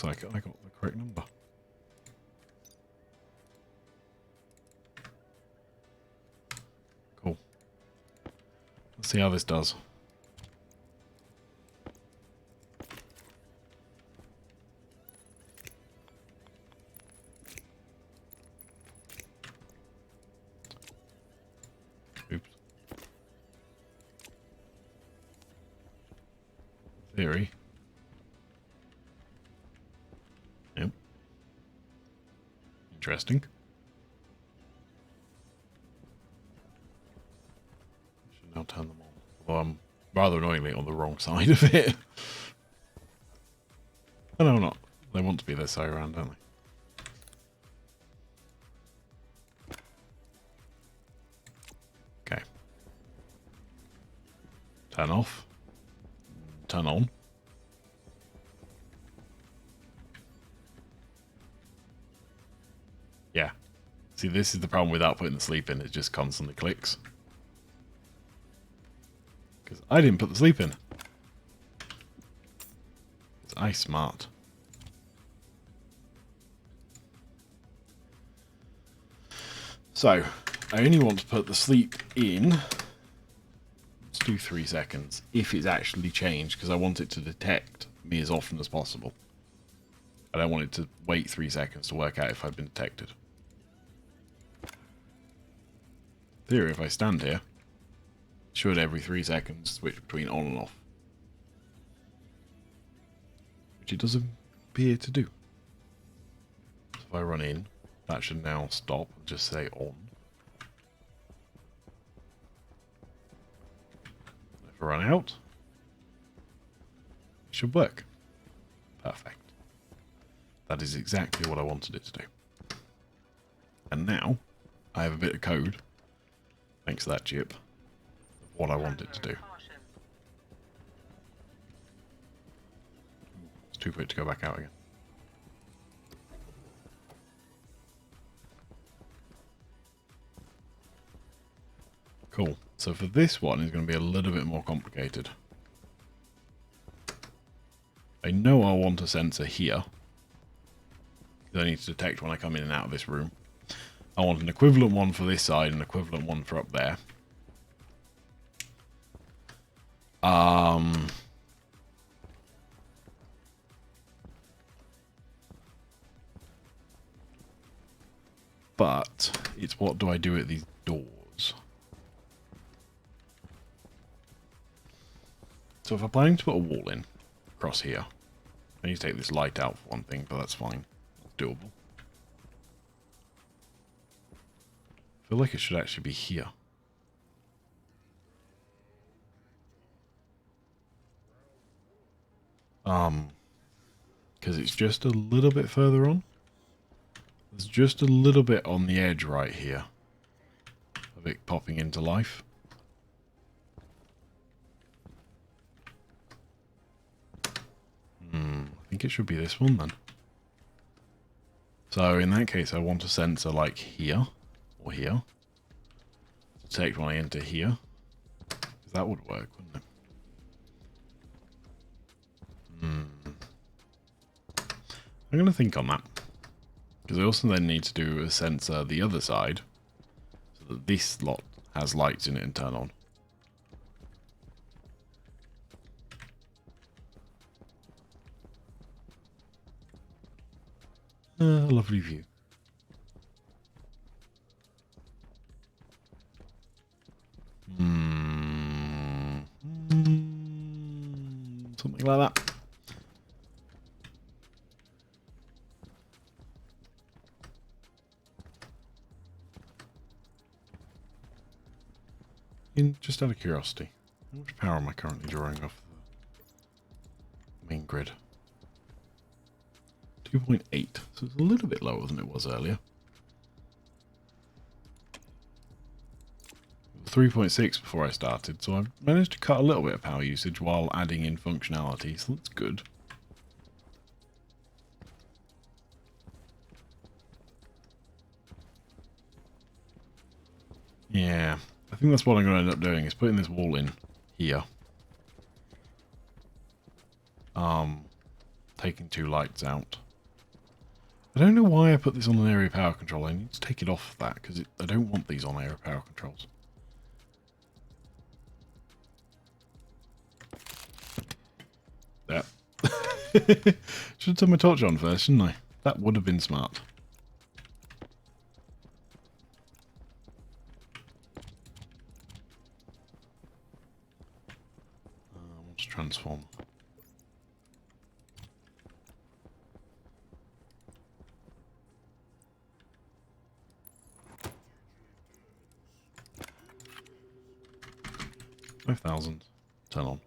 Looks like I got the correct number. Cool. Let's see how this does. Oops. Theory. Yep. Interesting. Should now turn them on. Although I'm rather annoyingly on the wrong side of it. Oh no, not. They want to be this side around, don't they? Okay. Turn off. Turn on. Yeah. See, this is the problem without putting the sleep in. It just constantly clicks. Because I didn't put the sleep in. Because I smart. So, I only want to put the sleep in. Let's do 3 seconds. If it's actually changed, because I want it to detect me as often as possible. I don't want it to wait 3 seconds to work out if I've been detected. In theory, if I stand here, it should every 3 seconds switch between on and off. Which it doesn't appear to do. So if I run in, that should now stop and just say on. If I run out, it should work. Perfect. That is exactly what I wanted it to do. And now, I have a bit of code, thanks to that chip, of what I want it to do. It's too quick to go back out again. Cool. So for this one, it's going to be a little bit more complicated. I know I want a sensor here. I need to detect when I come in and out of this room. I want an equivalent one for this side and an equivalent one for up there. But it's what do I do at these doors? So if I'm planning to put a wall in across here, I need to take this light out for one thing, but that's fine. It's doable. I feel like it should actually be here. Because it's just a little bit further on. There's just a little bit on the edge right here of it popping into life. I think it should be this one then. So in that case, I want a sensor like here or here to detect when I enter here. That would work, wouldn't it? I'm going to think on that. Because I also then need to do a sensor the other side so that this lot has lights in it and turn on. A lovely view. Something like that. Just out of curiosity, how much power am I currently drawing off the main grid? 2.8, so it's a little bit lower than it was earlier. 3.6 before I started, so I've managed to cut a little bit of power usage while adding in functionality, so that's good. Yeah, I think that's what I'm going to end up doing, is putting this wall in here. taking 2 lights out. I don't know why I put this on an area power control. I need to take it off that because I don't want these on area power controls. Yeah. Should have turned my torch on first, shouldn't I? That would have been smart. Let's transform. $5,000. Turn on.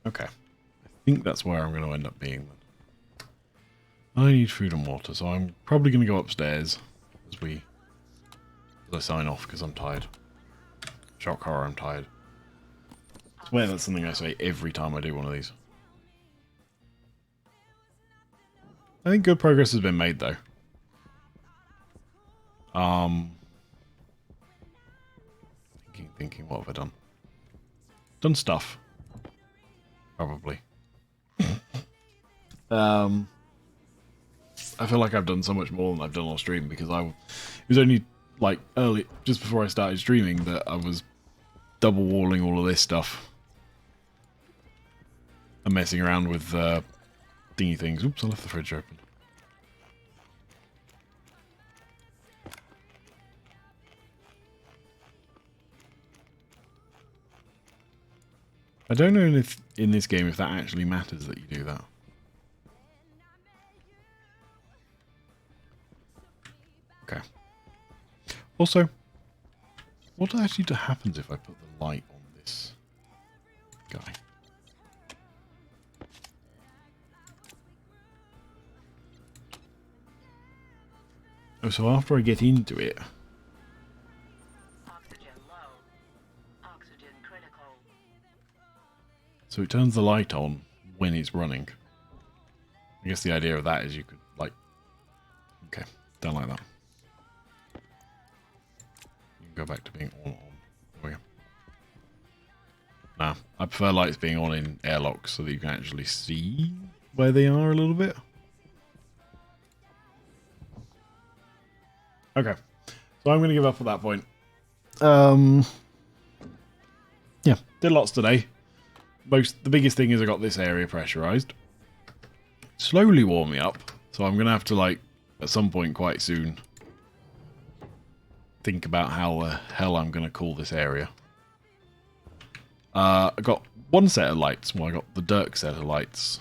Okay. I think that's where I'm going to end up being then. I need food and water, so I'm probably going to go upstairs as I sign off because I'm tired. Shock horror, I'm tired. I swear that's something I say every time I do one of these. I think good progress has been made though. Thinking, what have I done? Done stuff. Probably. I feel like I've done so much more than I've done on stream because it was only like early, just before I started streaming, that I was double walling all of this stuff and messing around with thingy things. Oops, I left the fridge open. I don't know if in this game if that actually matters that you do that. Okay. Also, what actually happens if I put the light on this guy? Oh, so after I get into it... Oxygen low. Oxygen critical. So it turns the light on when it's running. I guess the idea of that is you could, like... Okay, don't like that. You can go back to being on. There we go. Nah, I prefer lights being on in airlocks so that you can actually see where they are a little bit. Okay, so I'm going to give up at that point. Yeah, did lots today. The biggest thing is I got this area pressurized. Slowly warming up, so I'm going to have to, like, at some point quite soon, think about how the hell I'm going to cool this area. I got one set of lights. Well, I got the Dirk set of lights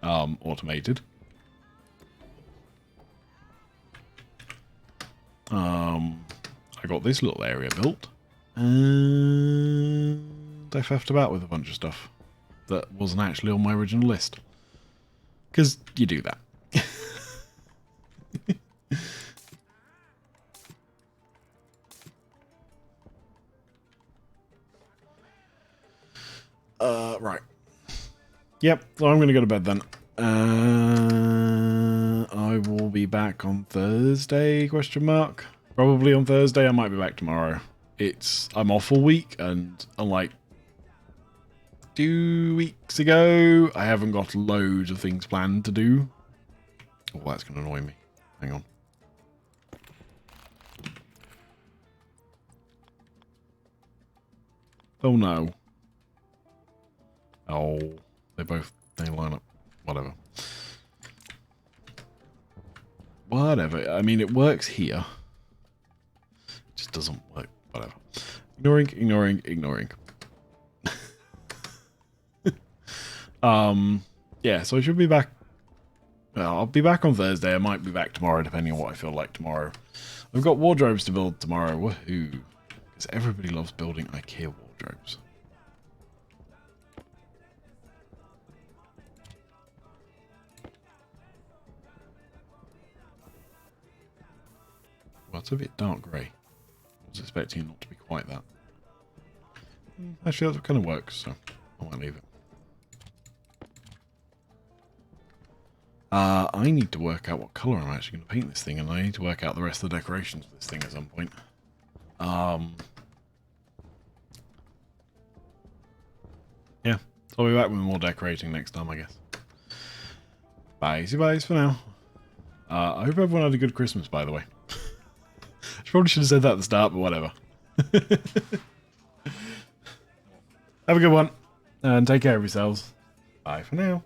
automated. I got this little area built, and I faffed about with a bunch of stuff that wasn't actually on my original list. Because you do that. Right. Yep, so I'm going to go to bed then. I will be back on Thursday, question mark. Probably on Thursday, I might be back tomorrow. I'm off all week, and unlike 2 weeks ago, I haven't got loads of things planned to do. Oh, that's going to annoy me. Hang on. Oh no. Oh, they line up. Whatever. Whatever. I mean, it works here. It just doesn't work. Whatever. Ignoring. Yeah, so I should be back. Well, I'll be back on Thursday. I might be back tomorrow, depending on what I feel like tomorrow. I've got wardrobes to build tomorrow. Woohoo. Because everybody loves building IKEA wardrobes. Well, it's a bit dark grey. I was expecting it not to be quite that. Actually, that kind of works, so I might leave it. I need to work out what colour I'm actually going to paint this thing, and I need to work out the rest of the decorations for this thing at some point. Yeah, so I'll be back with more decorating next time, I guess. Bye for now. I hope everyone had a good Christmas, by the way. I probably should have said that at the start, but whatever. Have a good one, and take care of yourselves. Bye for now.